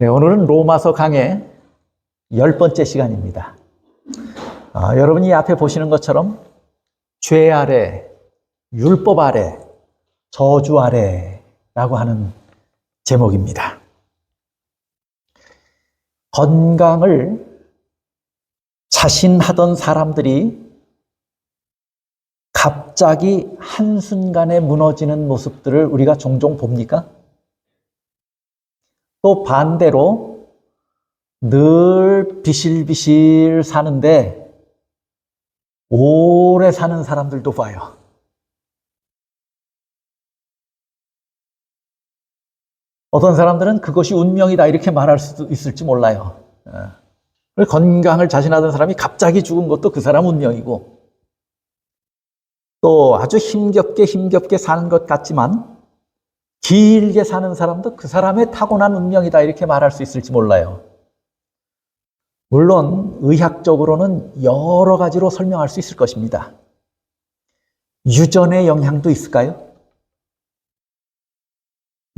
네, 오늘은 로마서 강의 10번째 시간입니다. 여러분이 앞에 보시는 것처럼 죄 아래, 율법 아래, 저주 아래라고 하는 제목입니다. 건강을 자신하던 사람들이 갑자기 한순간에 무너지는 모습들을 우리가 종종 봅니까? 또 반대로 늘 비실비실 사는데 오래 사는 사람들도 봐요. 어떤 사람들은 그것이 운명이다 이렇게 말할 수도 있을지 몰라요. 건강을 자신하던 사람이 갑자기 죽은 것도 그 사람 운명이고, 또 아주 힘겹게 사는 것 같지만 길게 사는 사람도 그 사람의 타고난 운명이다 이렇게 말할 수 있을지 몰라요. 물론 의학적으로는 여러 가지로 설명할 수 있을 것입니다. 유전의 영향도 있을까요?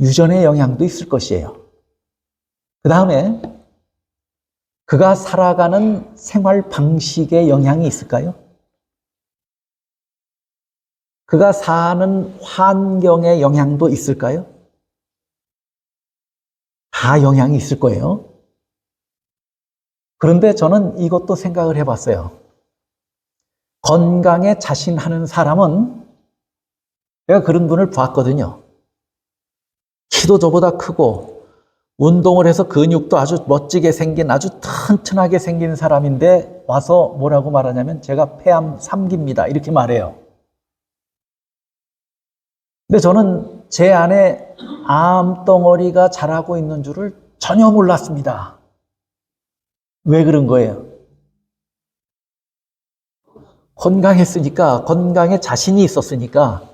유전의 영향도 있을 것이에요. 그 다음에 그가 살아가는 생활 방식의 영향이 있을까요? 그가 사는 환경의 영향도 있을까요? 다 영향이 있을 거예요. 그런데 저는 이것도 생각을 해봤어요. 건강에 자신하는 사람은, 제가 그런 분을 봤거든요. 키도 저보다 크고 운동을 해서 근육도 아주 멋지게 생긴, 아주 튼튼하게 생긴 사람인데 와서 뭐라고 말하냐면 제가 폐암 3기입니다 이렇게 말해요. 근데 저는 제 안에 암덩어리가 자라고 있는 줄을 전혀 몰랐습니다. 왜 그런 거예요? 건강했으니까, 건강에 자신이 있었으니까,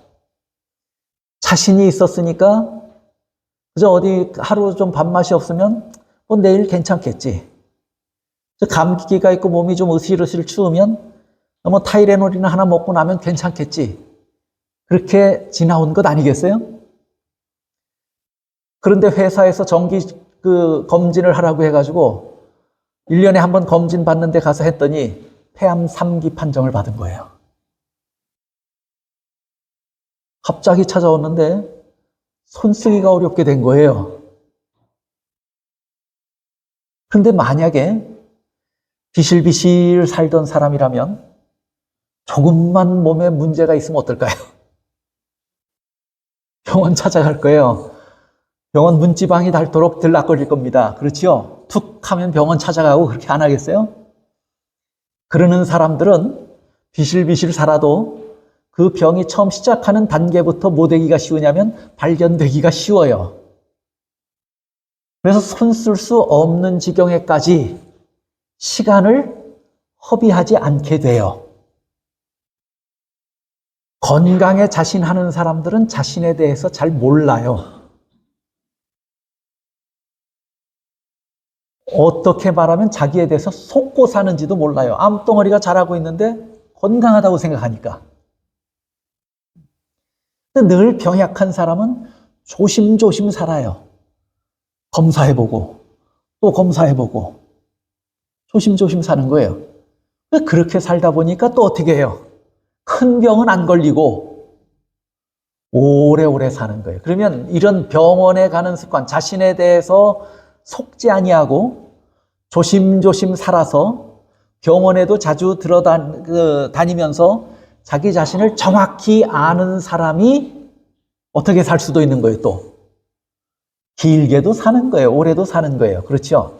그저 어디 하루 좀 밥맛이 없으면 내일 괜찮겠지. 감기가 있고 몸이 좀 으슬으슬 추우면 타이레놀이나 하나 먹고 나면 괜찮겠지. 그렇게 지나온 것 아니겠어요? 그런데 회사에서 정기 검진을 하라고 해가지고 1년에 한 번 검진 받는 데 가서 했더니 폐암 3기 판정을 받은 거예요. 갑자기 찾아왔는데 손 쓰기가 어렵게 된 거예요. 그런데 만약에 비실비실 살던 사람이라면 조금만 몸에 문제가 있으면 어떨까요? 병원 찾아갈 거예요. 병원 문지방이 닳도록 들락거릴 겁니다. 그렇죠? 툭 하면 병원 찾아가고 그렇게 안 하겠어요? 그러는 사람들은 비실비실 살아도 그 병이 처음 시작하는 단계부터 뭐 되기가 쉬우냐면 발견되기가 쉬워요. 그래서 손 쓸 수 없는 지경에까지 시간을 허비하지 않게 돼요. 건강에 자신하는 사람들은 자신에 대해서 잘 몰라요. 어떻게 말하면 자기에 대해서 속고 사는지도 몰라요. 암덩어리가 자라고 있는데 건강하다고 생각하니까. 근데 늘 병약한 사람은 조심조심 살아요. 검사해보고 또 검사해보고 조심조심 사는 거예요. 그렇게 살다 보니까 또 어떻게 해요? 큰 병은 안 걸리고 오래오래 사는 거예요. 그러면 이런 병원에 가는 습관, 자신에 대해서 속지 아니하고 조심조심 살아서 병원에도 자주 다니면서 자기 자신을 정확히 아는 사람이 어떻게 살 수도 있는 거예요. 또 길게도 사는 거예요. 오래도 사는 거예요. 그렇죠?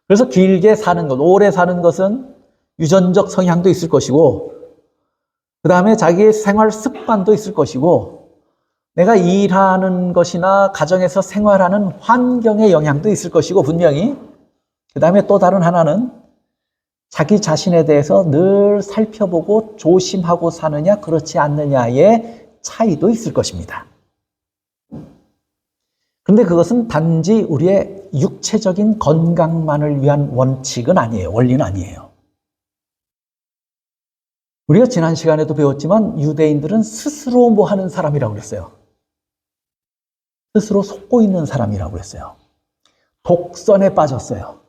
그래서 길게 사는 것, 오래 사는 것은 유전적 성향도 있을 것이고, 그 다음에 자기의 생활 습관도 있을 것이고, 내가 일하는 것이나 가정에서 생활하는 환경의 영향도 있을 것이고, 분명히. 그 다음에 또 다른 하나는 자기 자신에 대해서 늘 살펴보고 조심하고 사느냐, 그렇지 않느냐의 차이도 있을 것입니다. 그런데 그것은 단지 우리의 육체적인 건강만을 위한 원칙은 아니에요. 원리는 아니에요. 우리가 지난 시간에도 배웠지만 유대인들은 스스로 뭐 하는 사람이라고 그랬어요. 스스로 속고 있는 사람이라고 그랬어요. 독선에 빠졌어요.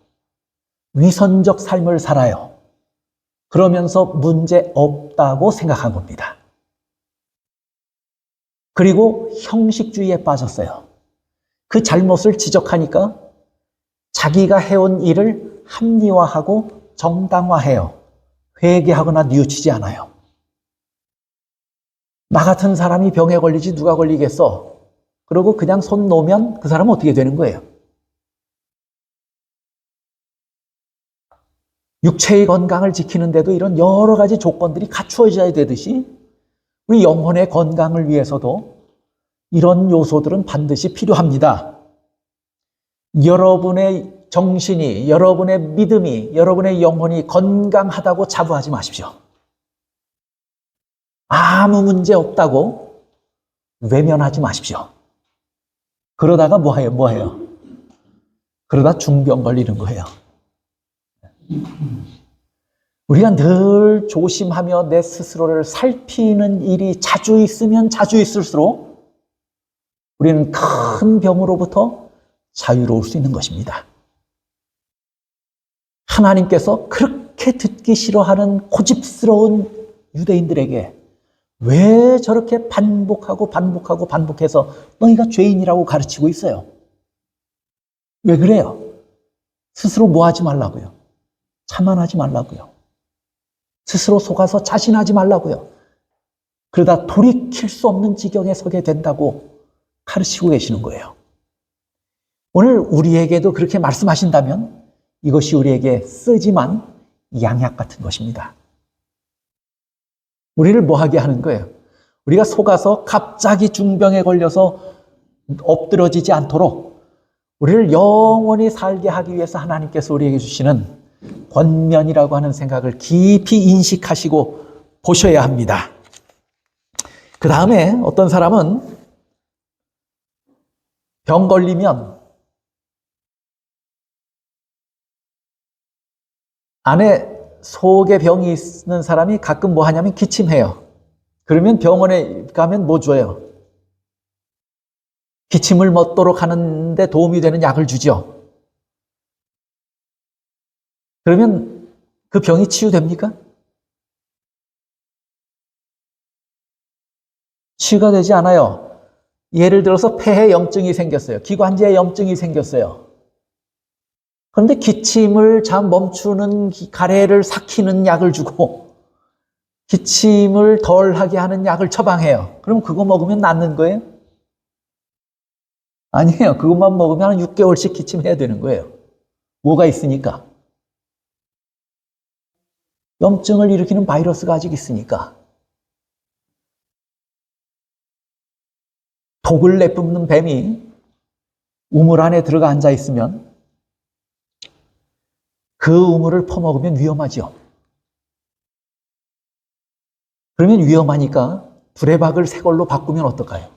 위선적 삶을 살아요. 그러면서 문제 없다고 생각한 겁니다. 그리고 형식주의에 빠졌어요. 그 잘못을 지적하니까 자기가 해온 일을 합리화하고 정당화해요. 회개하거나 뉘우치지 않아요. 나 같은 사람이 병에 걸리지 누가 걸리겠어? 그러고 그냥 손 놓으면 그 사람은 어떻게 되는 거예요? 육체의 건강을 지키는데도 이런 여러 가지 조건들이 갖추어져야 되듯이 우리 영혼의 건강을 위해서도 이런 요소들은 반드시 필요합니다. 여러분의 정신이, 여러분의 믿음이, 여러분의 영혼이 건강하다고 자부하지 마십시오. 아무 문제 없다고 외면하지 마십시오. 그러다가 뭐해요? 그러다 중병 걸리는 거예요. 우리가 늘 조심하며 내 스스로를 살피는 일이 자주 있으면 자주 있을수록 우리는 큰 병으로부터 자유로울 수 있는 것입니다. 하나님께서 그렇게 듣기 싫어하는 고집스러운 유대인들에게 왜 저렇게 반복해서 너희가 죄인이라고 가르치고 있어요? 왜 그래요? 스스로 뭐 하지 말라고요? 자만하지 말라고요. 스스로 속아서 자신하지 말라고요. 그러다 돌이킬 수 없는 지경에 서게 된다고 가르치고 계시는 거예요. 오늘 우리에게도 그렇게 말씀하신다면 이것이 우리에게 쓰지만 양약 같은 것입니다. 우리를 뭐하게 하는 거예요? 우리가 속아서 갑자기 중병에 걸려서 엎드러지지 않도록 우리를 영원히 살게 하기 위해서 하나님께서 우리에게 주시는 권면이라고 하는 생각을 깊이 인식하시고 보셔야 합니다. 그 다음에 어떤 사람은 병 걸리면 안에 속에 병이 있는 사람이 가끔 뭐 하냐면 기침해요. 그러면 병원에 가면 뭐 줘요? 기침을 멎도록 하는데 도움이 되는 약을 주죠. 그러면 그 병이 치유됩니까? 치유가 되지 않아요. 예를 들어서 폐에 염증이 생겼어요. 기관지에 염증이 생겼어요. 그런데 기침을 잠 멈추는 가래를 삭히는 약을 주고 기침을 덜하게 하는 약을 처방해요. 그럼 그거 먹으면 낫는 거예요? 아니에요. 그것만 먹으면 한 6개월씩 기침해야 되는 거예요. 뭐가 있으니까? 염증을 일으키는 바이러스가 아직 있으니까. 독을 내뿜는 뱀이 우물 안에 들어가 앉아 있으면 그 우물을 퍼먹으면 위험하죠. 그러면 위험하니까 두레박을 새 걸로 바꾸면 어떨까요?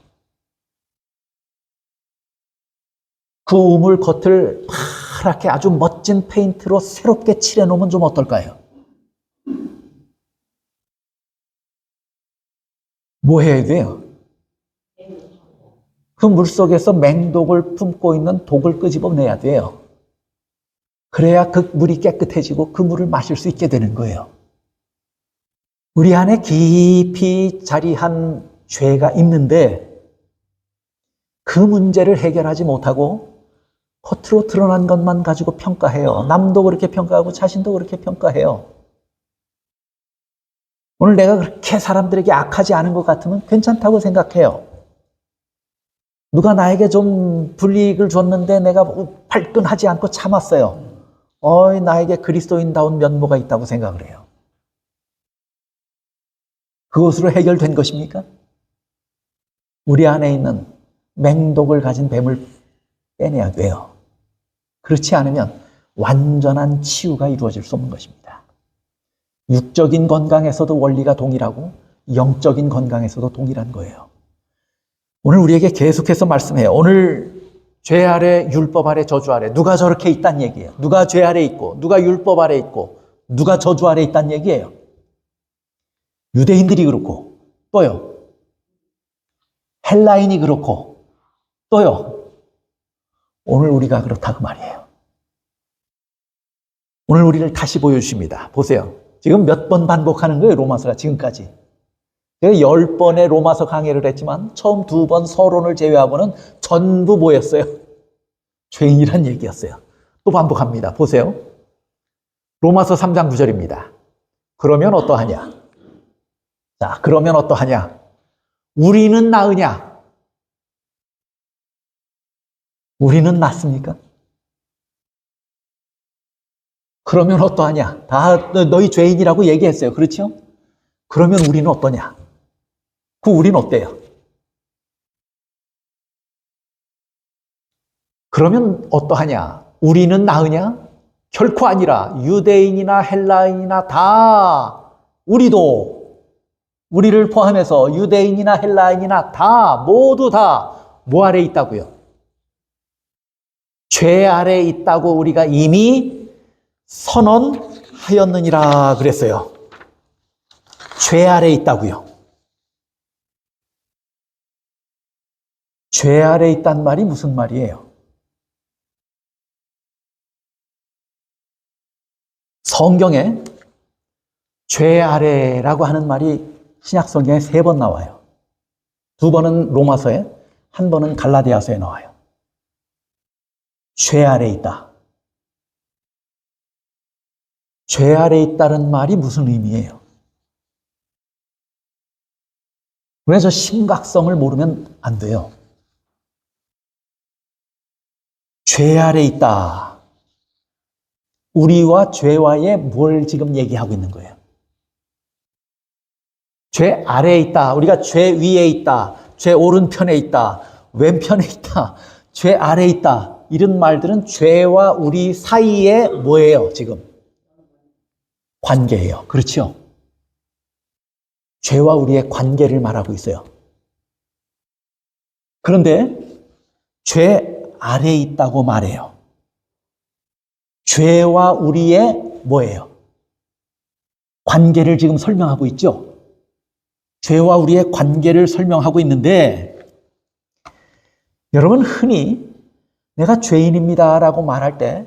그 우물 겉을 파랗게 아주 멋진 페인트로 새롭게 칠해놓으면 좀 어떨까요? 뭐 해야 돼요? 그 물속에서 맹독을 품고 있는 독을 끄집어내야 돼요. 그래야 그 물이 깨끗해지고 그 물을 마실 수 있게 되는 거예요. 우리 안에 깊이 자리한 죄가 있는데 그 문제를 해결하지 못하고 겉으로 드러난 것만 가지고 평가해요. 남도 그렇게 평가하고 자신도 그렇게 평가해요. 오늘 내가 그렇게 사람들에게 악하지 않은 것 같으면 괜찮다고 생각해요. 누가 나에게 좀 불이익을 줬는데 내가 발끈하지 않고 참았어요. 나에게 그리스도인다운 면모가 있다고 생각을 해요. 그것으로 해결된 것입니까? 우리 안에 있는 맹독을 가진 뱀을 빼내야 돼요. 그렇지 않으면 완전한 치유가 이루어질 수 없는 것입니다. 육적인 건강에서도 원리가 동일하고 영적인 건강에서도 동일한 거예요. 오늘 우리에게 계속해서 말씀해요. 오늘 죄 아래, 율법 아래, 저주 아래 누가 저렇게 있단 얘기예요. 누가 죄 아래 있고 누가 율법 아래 있고 누가 저주 아래 있단 얘기예요. 유대인들이 그렇고 또요. 헬라인이 그렇고 또요. 오늘 우리가 그렇다 그 말이에요. 오늘 우리를 다시 보여주십니다. 보세요. 지금 몇 번 반복하는 거예요, 로마서가 지금까지. 제가 10번의 로마서 강의를 했지만 처음 2번 서론을 제외하고는 전부 뭐였어요? 죄인이란 얘기였어요. 또 반복합니다. 보세요. 로마서 3장 9절입니다. 그러면 어떠하냐? 자, 그러면 어떠하냐? 우리는 나으냐? 우리는 낫습니까? 그러면 어떠하냐? 다 너희 죄인이라고 얘기했어요. 그렇죠? 그러면 우리는 어떠냐? 그 우리는 어때요? 그러면 어떠하냐? 우리는 나으냐? 결코 아니라 유대인이나 헬라인이나 다 우리를 포함해서 유대인이나 헬라인이나 다 모두 다 뭐 아래 있다고요? 죄 아래 있다고 우리가 이미 선언하였느니라 그랬어요. 죄 아래 있다고요. 죄 아래 있단 말이 무슨 말이에요? 성경에 죄 아래라고 하는 말이 신약 성경에 3번 나와요. 2번은 로마서에, 1번은 갈라디아서에 나와요. 죄 아래 있다. 죄 아래 있다는 말이 무슨 의미예요? 그래서 심각성을 모르면 안 돼요. 죄 아래 있다. 우리와 죄와의 뭘 지금 얘기하고 있는 거예요? 죄 아래에 있다. 우리가 죄 위에 있다. 죄 오른편에 있다. 왼편에 있다. 죄 아래에 있다. 이런 말들은 죄와 우리 사이에 뭐예요, 지금? 관계예요. 그렇죠? 죄와 우리의 관계를 말하고 있어요. 그런데 죄 아래에 있다고 말해요. 죄와 우리의 뭐예요? 관계를 지금 설명하고 있죠? 죄와 우리의 관계를 설명하고 있는데 여러분 흔히 내가 죄인입니다라고 말할 때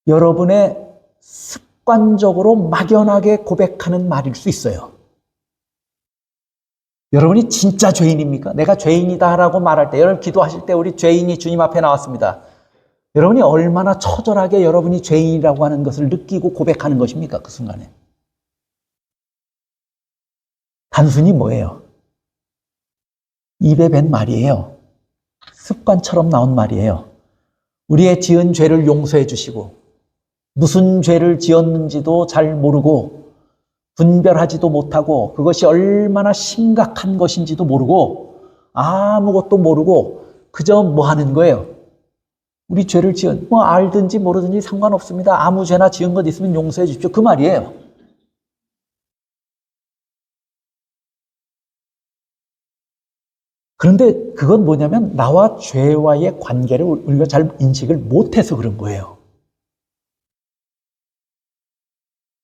여러분의 습관적으로 막연하게 고백하는 말일 수 있어요. 여러분이 진짜 죄인입니까? 내가 죄인이다라고 말할 때 여러분 기도하실 때 우리 죄인이 주님 앞에 나왔습니다. 여러분이 얼마나 처절하게 여러분이 죄인이라고 하는 것을 느끼고 고백하는 것입니까? 그 순간에. 단순히 뭐예요? 입에 밴 말이에요. 습관처럼 나온 말이에요. 우리의 지은 죄를 용서해 주시고 무슨 죄를 지었는지도 잘 모르고 분별하지도 못하고 그것이 얼마나 심각한 것인지도 모르고 아무것도 모르고 그저 뭐 하는 거예요? 우리 죄를 지은 뭐 알든지 모르든지 상관없습니다. 아무 죄나 지은 것 있으면 용서해 주십시오. 그 말이에요. 그런데 그건 뭐냐면 나와 죄와의 관계를 우리가 잘 인식을 못해서 그런 거예요.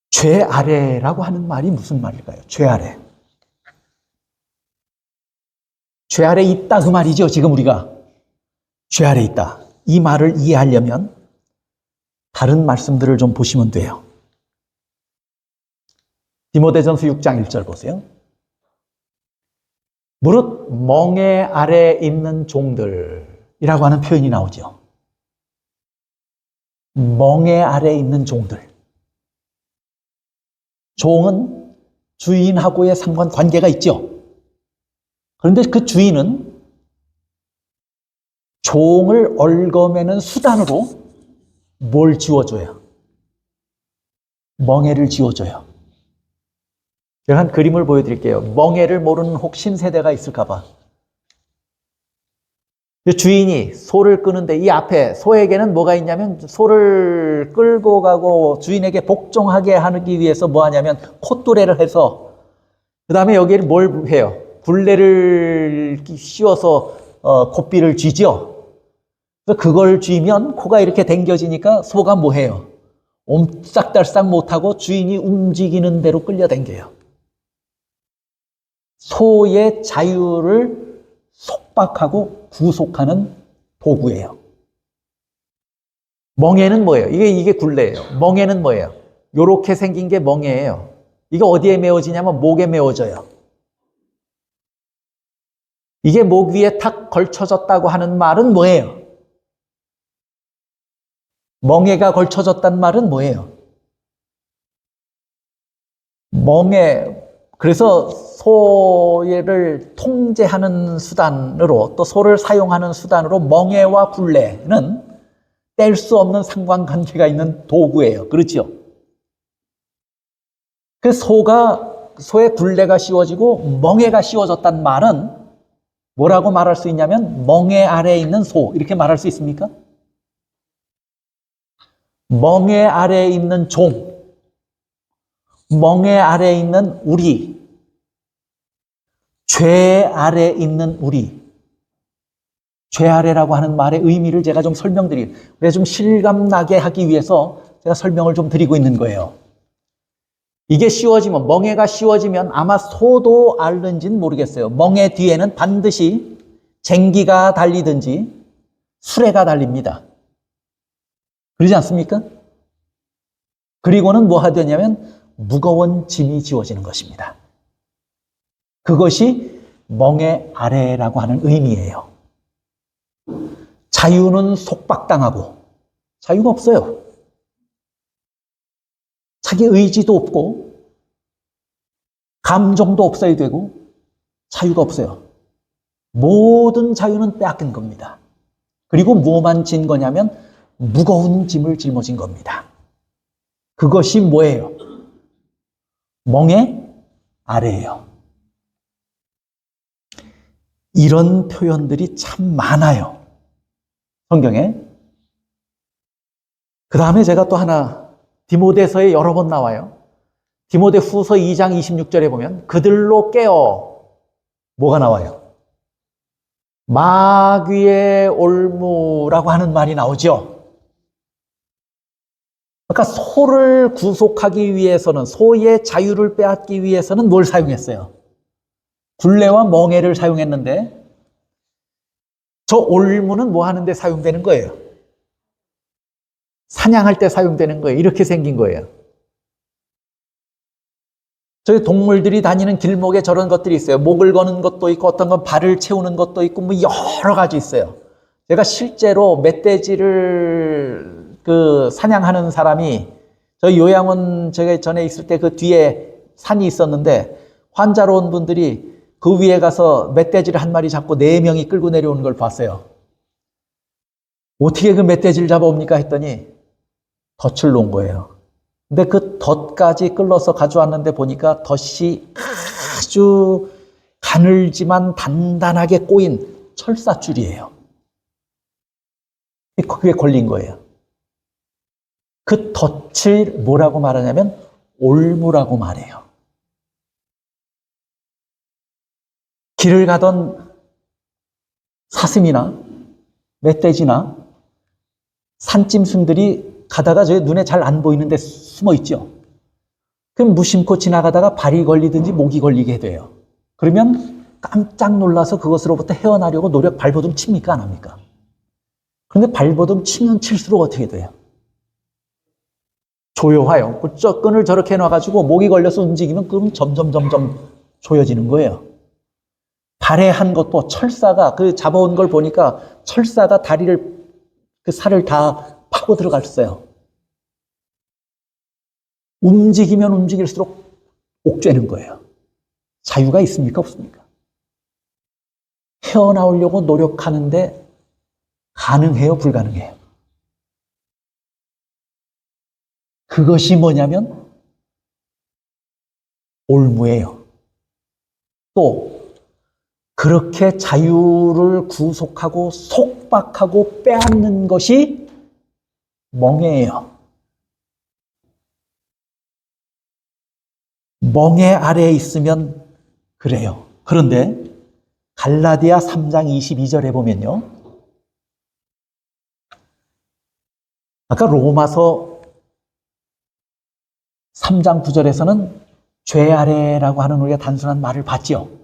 죄 아래라고 하는 말이 무슨 말일까요? 죄 아래. 죄 아래 있다 그 말이죠. 지금 우리가 죄 아래 있다. 이 말을 이해하려면 다른 말씀들을 좀 보시면 돼요. 디모데전서 6장 1절 보세요. 무릇 멍에 아래 있는 종들이라고 하는 표현이 나오죠. 멍에 아래 있는 종들. 종은 주인하고의 상관관계가 있죠. 그런데 그 주인은 종을 얽어매는 수단으로 뭘 지워줘요? 멍에를 지워줘요. 제가 한 그림을 보여드릴게요. 멍에를 모르는 혹 신세대가 있을까봐. 주인이 소를 끄는데 이 앞에 소에게는 뭐가 있냐면 소를 끌고 가고 주인에게 복종하게 하기 위해서 뭐 하냐면 콧뚜레를 해서 그 다음에 여기에 뭘 해요? 굴레를 씌워서 콧비를 쥐죠. 그걸 쥐면 코가 이렇게 당겨지니까 소가 뭐 해요? 옴짝달싹 못하고 주인이 움직이는 대로 끌려당겨요. 소의 자유를 속박하고 구속하는 도구예요. 멍에는 뭐예요? 이게 굴레예요. 멍에는 뭐예요? 요렇게 생긴 게 멍에예요. 이게 어디에 메어지냐면 목에 메어져요. 이게 목 위에 탁 걸쳐졌다고 하는 말은 뭐예요? 멍에가 걸쳐졌단 말은 뭐예요? 멍에, 그래서 소를 통제하는 수단으로 또 소를 사용하는 수단으로 멍에와 굴레는 뗄 수 없는 상관관계가 있는 도구예요. 그렇죠? 그 소의 굴레가 씌워지고 멍에가 씌워졌단 말은 뭐라고 말할 수 있냐면 멍에 아래에 있는 소 이렇게 말할 수 있습니까? 멍에 아래에 있는 종, 멍에 아래에 있는 우리, 죄 아래에 있는 우리. 죄 아래라고 하는 말의 의미를 제가 좀 그래서 좀 실감나게 하기 위해서 제가 설명을 좀 드리고 있는 거예요. 이게 씌워지면, 멍에가 씌워지면 아마 소도 앓는지는 모르겠어요. 멍에 뒤에는 반드시 쟁기가 달리든지 수레가 달립니다. 그러지 않습니까? 그리고는 뭐 하되냐면 무거운 짐이 지워지는 것입니다. 그것이 멍에 아래라고 하는 의미예요. 자유는 속박당하고 자유가 없어요. 자기 의지도 없고 감정도 없어야 되고 자유가 없어요. 모든 자유는 빼앗긴 겁니다. 그리고 뭐만 진 거냐면 무거운 짐을 짊어진 겁니다. 그것이 뭐예요? 멍에 아래예요. 이런 표현들이 참 많아요. 성경에. 그 다음에 제가 또 하나 디모데서에 여러 번 나와요. 디모데 후서 2장 26절에 보면 그들로 깨어 뭐가 나와요? 마귀의 올무라고 하는 말이 나오죠. 그러니까 소를 구속하기 위해서는 소의 자유를 빼앗기 위해서는 뭘 사용했어요? 굴레와 멍에를 사용했는데 저 올무는 뭐 하는데 사용되는 거예요? 사냥할 때 사용되는 거예요. 이렇게 생긴 거예요. 저희 동물들이 다니는 길목에 저런 것들이 있어요. 목을 거는 것도 있고 어떤 건 발을 채우는 것도 있고 뭐 여러 가지 있어요. 제가 실제로 멧돼지를 사냥하는 사람이 저희 요양원 제가 전에 있을 때 그 뒤에 산이 있었는데 환자로 온 분들이 그 위에 가서 멧돼지를 한 마리 잡고 4명이 끌고 내려오는 걸 봤어요. 어떻게 그 멧돼지를 잡아옵니까 했더니 덫을 놓은 거예요. 근데 그 덫까지 끌러서 가져왔는데 보니까 덫이 아주 가늘지만 단단하게 꼬인 철사줄이에요. 그게 걸린 거예요. 그 덫을 뭐라고 말하냐면 올무라고 말해요. 길을 가던 사슴이나 멧돼지나 산짐승들이 가다가 저 눈에 잘 안 보이는데 숨어 있죠. 그럼 무심코 지나가다가 발이 걸리든지 목이 걸리게 돼요. 그러면 깜짝 놀라서 그것으로부터 헤어나려고 발버둥 칩니까? 안 합니까? 그런데 발버둥 치면 칠수록 어떻게 돼요? 조여와요. 저 끈을 저렇게 해놔가지고 목이 걸려서 움직이면 그럼 점점 조여지는 거예요. 발에 한 것도 철사가 잡아온 걸 보니까 철사가 다리를 그 살을 다 파고 들어갔어요. 움직이면 움직일수록 옥죄는 거예요. 자유가 있습니까? 없습니까? 헤어나오려고 노력하는데 가능해요? 불가능해요? 그것이 뭐냐면 올무예요. 또 그렇게 자유를 구속하고 속박하고 빼앗는 것이 멍에예요. 멍에 아래에 있으면 그래요. 그런데 갈라디아 3장 22절에 보면요. 아까 로마서 3장 9절에서는 죄 아래라고 하는 우리가 단순한 말을 봤죠.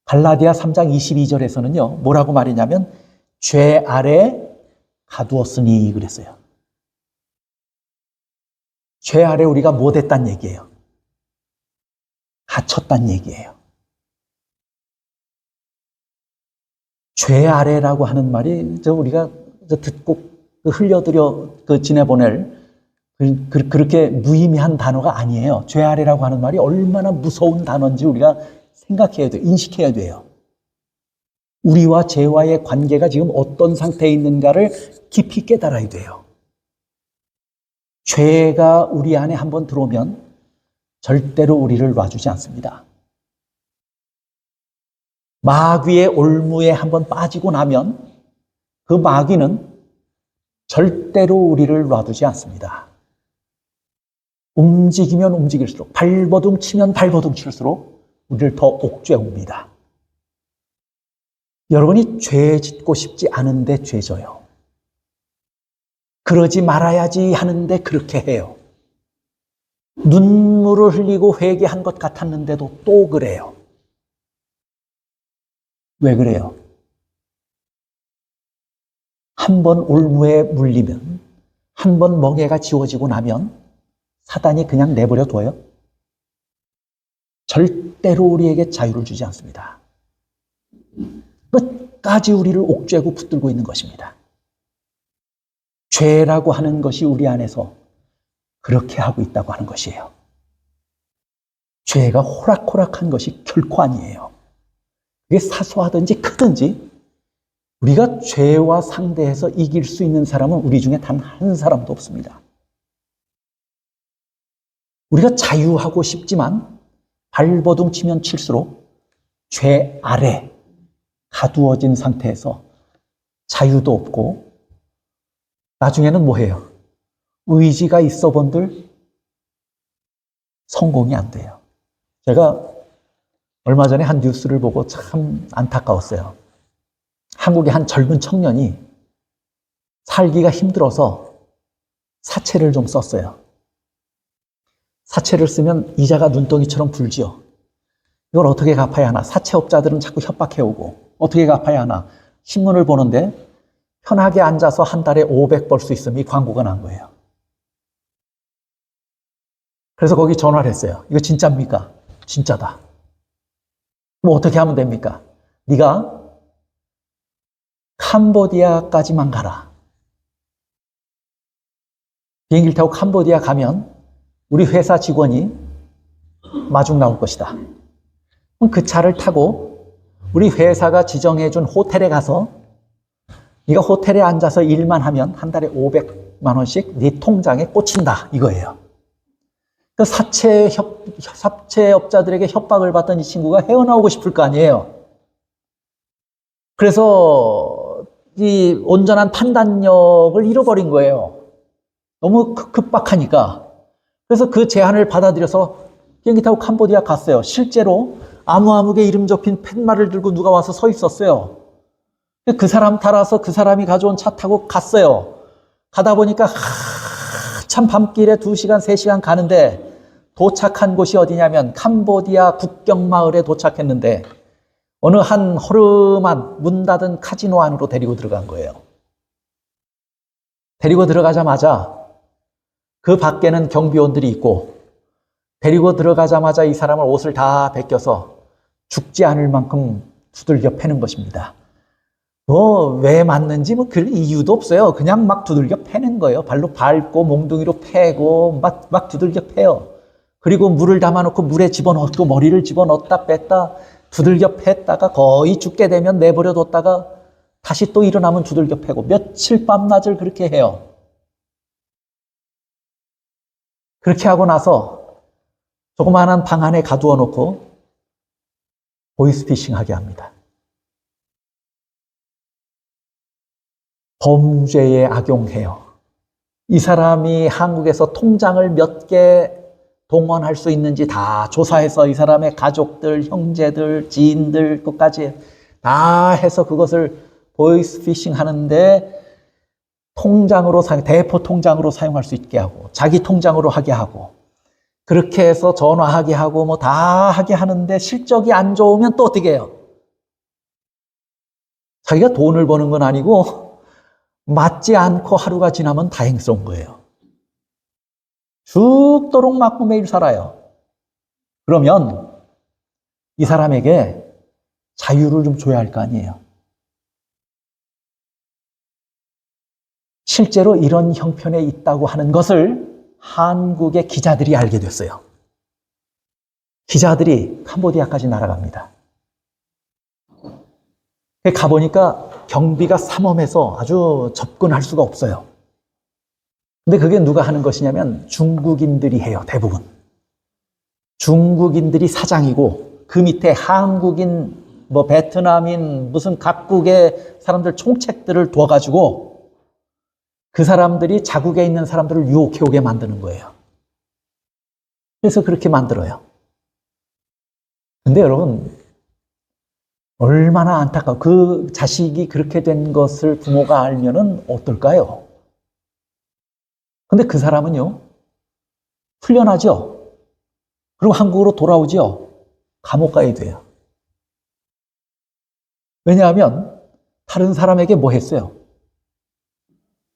갈라디아 3장 22절에서는요. 뭐라고 말이냐면 죄 아래 가두었으니 그랬어요. 죄 아래 우리가 뭐 됐단 얘기예요? 갇혔단 얘기예요. 죄 아래라고 하는 말이 우리가 듣고 흘려들여 지내보낼 그렇게 무의미한 단어가 아니에요. 죄 아래라고 하는 말이 얼마나 무서운 단어인지 우리가 생각해야 돼요. 인식해야 돼요. 우리와 죄와의 관계가 지금 어떤 상태에 있는가를 깊이 깨달아야 돼요. 죄가 우리 안에 한번 들어오면 절대로 우리를 놔주지 않습니다. 마귀의 올무에 한번 빠지고 나면 그 마귀는 절대로 우리를 놔두지 않습니다. 움직이면 움직일수록, 발버둥 치면 발버둥 칠수록 우리를 더 옥죄옵니다. 여러분이 죄 짓고 싶지 않은데 죄 져요. 그러지 말아야지 하는데 그렇게 해요. 눈물을 흘리고 회개한 것 같았는데도 또 그래요. 왜 그래요? 한 번 올무에 물리면, 한 번 멍에가 지워지고 나면 사단이 그냥 내버려 둬요? 절대로 우리에게 자유를 주지 않습니다. 끝까지 우리를 옥죄고 붙들고 있는 것입니다. 죄라고 하는 것이 우리 안에서 그렇게 하고 있다고 하는 것이에요. 죄가 호락호락한 것이 결코 아니에요. 그게 사소하든지 크든지 우리가 죄와 상대해서 이길 수 있는 사람은 우리 중에 단 한 사람도 없습니다. 우리가 자유하고 싶지만 발버둥 치면 칠수록 죄 아래 가두어진 상태에서 자유도 없고 나중에는 뭐해요? 의지가 있어 본들 성공이 안 돼요. 제가 얼마 전에 한 뉴스를 보고 참 안타까웠어요. 한국의 한 젊은 청년이 살기가 힘들어서 사채를 좀 썼어요. 사채를 쓰면 이자가 눈덩이처럼 불지요. 이걸 어떻게 갚아야 하나? 사채업자들은 자꾸 협박해오고 어떻게 갚아야 하나? 신문을 보는데 편하게 앉아서 한 달에 500 벌 수 있으면 이 광고가 난 거예요. 그래서 거기 전화를 했어요. 이거 진짜입니까? 진짜다. 뭐 어떻게 하면 됩니까? 네가 캄보디아까지만 가라. 비행기를 타고 캄보디아 가면 우리 회사 직원이 마중 나올 것이다. 그럼 그 차를 타고 우리 회사가 지정해준 호텔에 가서 네가 호텔에 앉아서 일만 하면 한 달에 500만 원씩 네 통장에 꽂힌다 이거예요. 그 사채업자들에게 협박을 받던 이 친구가 헤어나오고 싶을 거 아니에요. 그래서 이 온전한 판단력을 잃어버린 거예요. 너무 급박하니까. 그래서 그 제안을 받아들여서 비행기 타고 캄보디아 갔어요. 실제로 아무개 이름 적힌 팻말을 들고 누가 와서 서 있었어요. 그 사람 따라서 그 사람이 가져온 차 타고 갔어요. 가다 보니까 참 밤길에 2시간, 3시간 가는데 도착한 곳이 어디냐면 캄보디아 국경마을에 도착했는데 어느 한 허름한 문 닫은 카지노 안으로 데리고 들어간 거예요. 데리고 들어가자마자 그 밖에는 경비원들이 있고 데리고 들어가자마자 이 사람을 옷을 다 벗겨서 죽지 않을 만큼 두들겨 패는 것입니다. 왜 맞는지 그 이유도 없어요. 그냥 막 두들겨 패는 거예요. 발로 밟고 몽둥이로 패고 막 두들겨 패요. 그리고 물을 담아놓고 물에 집어넣고 머리를 집어넣었다 뺐다 두들겨 팼다가 거의 죽게 되면 내버려뒀다가 다시 또 일어나면 두들겨 패고 며칠 밤낮을 그렇게 해요. 그렇게 하고 나서 조그마한 방 안에 가두어 놓고 보이스피싱 하게 합니다. 범죄에 악용해요. 이 사람이 한국에서 통장을 몇 개 동원할 수 있는지 다 조사해서 이 사람의 가족들, 형제들, 지인들 것까지 다 해서 그것을 보이스피싱 하는데 대포 통장으로 사용할 수 있게 하고 자기 통장으로 하게 하고 그렇게 해서 전화하게 하고 뭐 다 하게 하는데 실적이 안 좋으면 또 어떻게 해요? 자기가 돈을 버는 건 아니고 맞지 않고 하루가 지나면 다행스러운 거예요. 죽도록 맞고 매일 살아요. 그러면 이 사람에게 자유를 좀 줘야 할 거 아니에요. 실제로 이런 형편에 있다고 하는 것을 한국의 기자들이 알게 됐어요. 기자들이 캄보디아까지 날아갑니다. 가보니까 경비가 삼엄해서 아주 접근할 수가 없어요. 근데 그게 누가 하는 것이냐면 중국인들이 해요, 대부분. 중국인들이 사장이고 그 밑에 한국인, 베트남인, 무슨 각국의 사람들 총책들을 둬가지고 그 사람들이 자국에 있는 사람들을 유혹해오게 만드는 거예요. 그래서 그렇게 만들어요. 근데 여러분, 얼마나 안타까워. 그 자식이 그렇게 된 것을 부모가 알면은 어떨까요? 근데 그 사람은요, 풀려나죠? 그리고 한국으로 돌아오죠? 감옥 가야 돼요. 왜냐하면 다른 사람에게 뭐 했어요?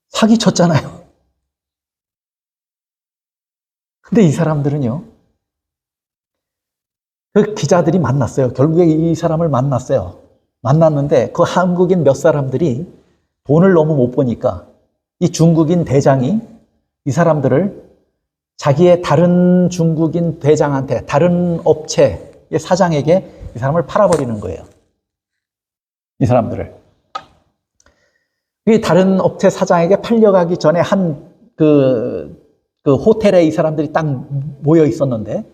사기쳤잖아요. 근데 이 사람들은요, 그 기자들이 만났어요. 결국에 이 사람을 만났어요. 만났는데 그 한국인 몇 사람들이 돈을 너무 못 버니까 이 중국인 대장이 이 사람들을 자기의 다른 중국인 대장한테, 다른 업체의 사장에게 이 사람을 팔아버리는 거예요. 이 사람들을. 이 다른 업체 사장에게 팔려가기 전에 그 호텔에 이 사람들이 딱 모여 있었는데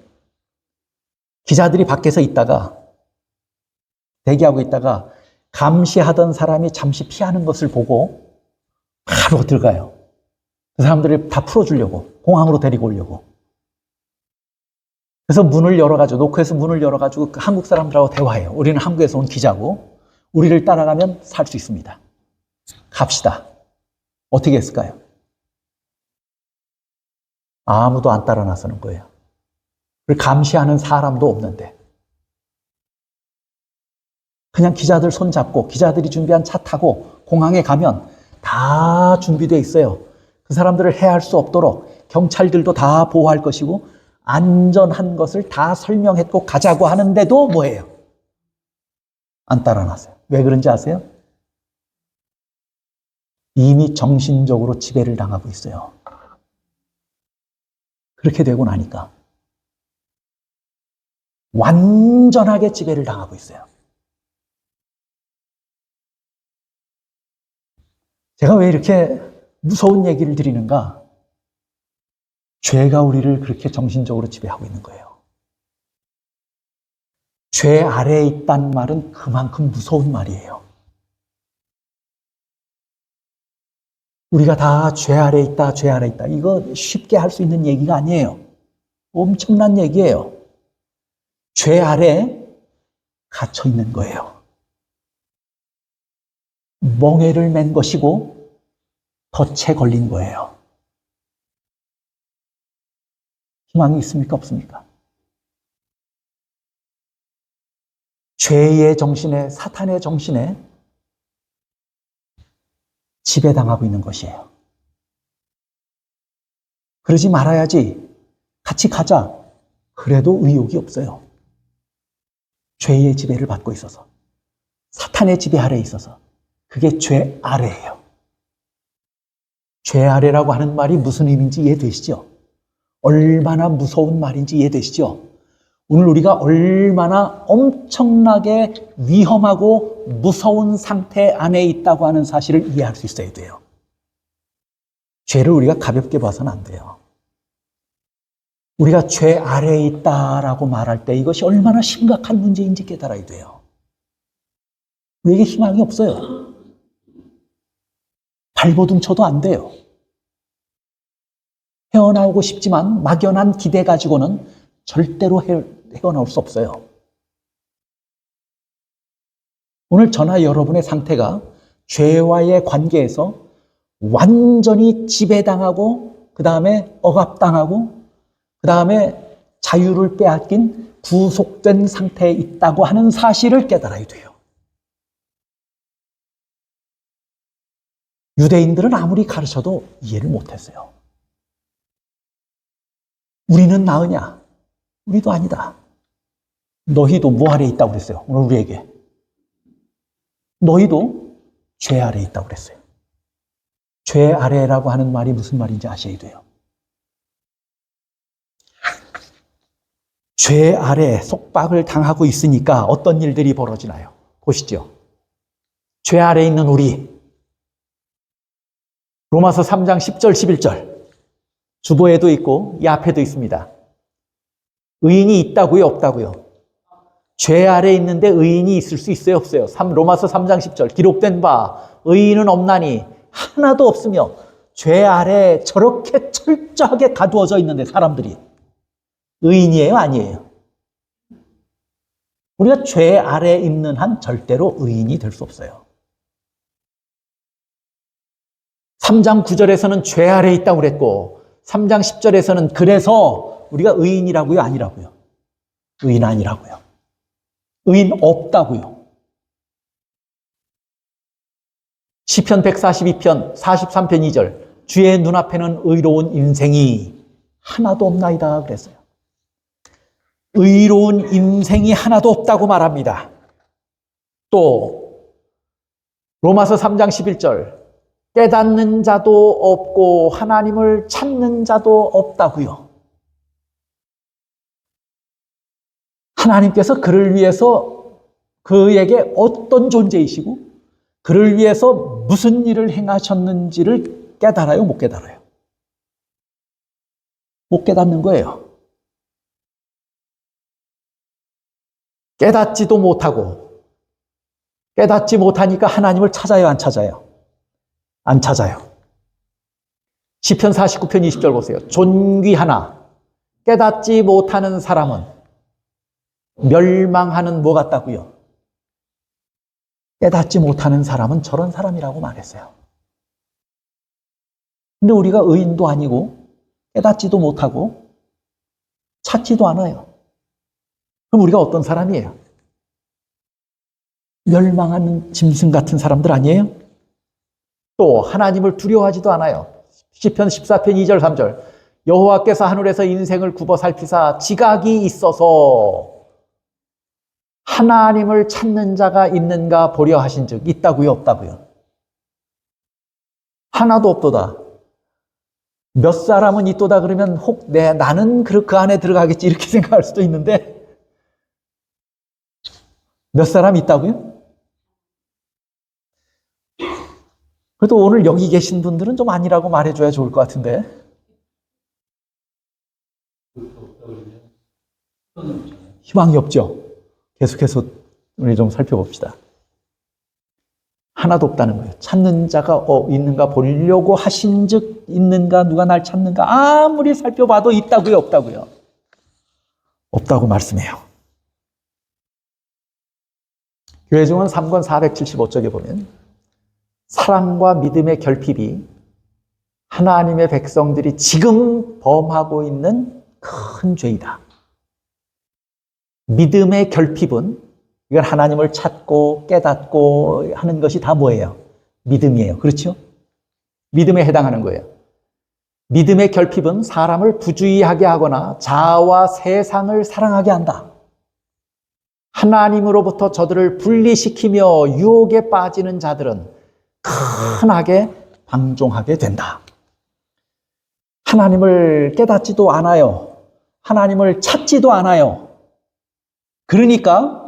기자들이 밖에서 있다가 대기하고 있다가 감시하던 사람이 잠시 피하는 것을 보고 바로 들어가요. 그 사람들을 다 풀어주려고, 공항으로 데리고 오려고. 그래서 문을 열어가지고, 노크에서 문을 열어가지고 그 한국 사람들하고 대화해요. 우리는 한국에서 온 기자고 우리를 따라가면 살 수 있습니다. 갑시다. 어떻게 했을까요? 아무도 안 따라 나서는 거예요. 그리고 감시하는 사람도 없는데. 그냥 기자들 손 잡고 기자들이 준비한 차 타고 공항에 가면 다 준비되어 있어요. 그 사람들을 해할 수 없도록 경찰들도 다 보호할 것이고 안전한 것을 다 설명했고 가자고 하는데도 뭐예요? 안 따라 나서요. 왜 그런지 아세요? 이미 정신적으로 지배를 당하고 있어요. 그렇게 되고 나니까 완전하게 지배를 당하고 있어요. 제가 왜 이렇게 무서운 얘기를 드리는가? 죄가 우리를 그렇게 정신적으로 지배하고 있는 거예요. 죄 아래에 있다는 말은 그만큼 무서운 말이에요. 우리가 다 죄 아래에 있다, 죄 아래에 있다. 이거 쉽게 할 수 있는 얘기가 아니에요. 엄청난 얘기예요. 죄 아래에 갇혀 있는 거예요. 멍에를 맨 것이고 덫에 걸린 거예요. 희망이 있습니까? 없습니까? 죄의 정신에, 사탄의 정신에 지배당하고 있는 것이에요. 그러지 말아야지. 같이 가자. 그래도 의욕이 없어요. 죄의 지배를 받고 있어서. 사탄의 지배 아래에 있어서. 그게 죄 아래예요. 죄 아래라고 하는 말이 무슨 의미인지 이해되시죠? 얼마나 무서운 말인지 이해되시죠? 오늘 우리가 얼마나 엄청나게 위험하고 무서운 상태 안에 있다고 하는 사실을 이해할 수 있어야 돼요. 죄를 우리가 가볍게 봐서는 안 돼요. 우리가 죄 아래에 있다라고 말할 때 이것이 얼마나 심각한 문제인지 깨달아야 돼요. 우리에게 희망이 없어요. 발버둥 쳐도 안 돼요. 헤어나오고 싶지만 막연한 기대 가지고는 절대로 헤어나올 수 없어요. 오늘 저나 여러분의 상태가 죄와의 관계에서 완전히 지배당하고 그 다음에 억압당하고 그 다음에 자유를 빼앗긴 구속된 상태에 있다고 하는 사실을 깨달아야 돼요. 유대인들은 아무리 가르쳐도 이해를 못했어요. 우리는 나으냐? 우리도 아니다. 너희도 뭐 아래에 있다고 그랬어요? 오늘 우리에게. 너희도 죄 아래에 있다고 그랬어요. 죄 아래라고 하는 말이 무슨 말인지 아셔야 돼요. 죄 아래 속박을 당하고 있으니까 어떤 일들이 벌어지나요? 보시죠. 죄 아래에 있는 우리. 로마서 3장 10절 11절. 주보에도 있고 이 앞에도 있습니다. 의인이 있다고요? 없다고요? 죄 아래에 있는데 의인이 있을 수 있어요? 없어요? 로마서 3장 10절. 기록된 바 의인은 없나니 하나도 없으며 죄 아래에 저렇게 철저하게 가두어져 있는데 사람들이 의인이에요? 아니에요? 우리가 죄 아래에 있는 한 절대로 의인이 될 수 없어요. 3장 9절에서는 죄 아래에 있다고 그랬고 3장 10절에서는 그래서 우리가 의인이라고요? 아니라고요? 의인 아니라고요. 의인 없다고요. 시편 142편 43편 2절 주의 눈앞에는 의로운 인생이 하나도 없나이다 그랬어요. 의로운 인생이 하나도 없다고 말합니다. 또 로마서 3장 11절 깨닫는 자도 없고 하나님을 찾는 자도 없다고요. 하나님께서 그를 위해서 그에게 어떤 존재이시고 그를 위해서 무슨 일을 행하셨는지를 깨달아요? 못 깨달아요? 못 깨닫는 거예요. 깨닫지도 못하고 깨닫지 못하니까 하나님을 찾아요? 안 찾아요? 안 찾아요. 시편 49편 20절 보세요. 존귀하나 깨닫지 못하는 사람은 멸망하는 뭐 같다고요? 깨닫지 못하는 사람은 저런 사람이라고 말했어요. 근데 우리가 의인도 아니고 깨닫지도 못하고 찾지도 않아요. 그럼 우리가 어떤 사람이에요? 멸망하는 짐승 같은 사람들 아니에요? 또 하나님을 두려워하지도 않아요. 시편 14편 2절 3절 여호와께서 하늘에서 인생을 굽어 살피사 지각이 있어서 하나님을 찾는 자가 있는가 보려 하신즉 있다고요? 없다고요? 하나도 없도다. 몇 사람은 있도다 그러면 혹 나는 그 안에 들어가겠지 이렇게 생각할 수도 있는데 몇 사람 있다고요? 그래도 오늘 여기 계신 분들은 좀 아니라고 말해줘야 좋을 것 같은데. 희망이 없죠? 계속해서 우리 좀 살펴봅시다. 하나도 없다는 거예요. 찾는 자가 있는가 보려고 하신즉 있는가 누가 날 찾는가 아무리 살펴봐도 있다고요? 없다고요? 없다고 말씀해요. 교회증언 3권 475쪽에 보면 사랑과 믿음의 결핍이 하나님의 백성들이 지금 범하고 있는 큰 죄이다. 믿음의 결핍은 이건 하나님을 찾고 깨닫고 하는 것이 다 뭐예요? 믿음이에요. 그렇죠? 믿음에 해당하는 거예요. 믿음의 결핍은 사람을 부주의하게 하거나 자아와 세상을 사랑하게 한다. 하나님으로부터 저들을 분리시키며 유혹에 빠지는 자들은 큰 악에 방종하게 된다. 하나님을 깨닫지도 않아요. 하나님을 찾지도 않아요. 그러니까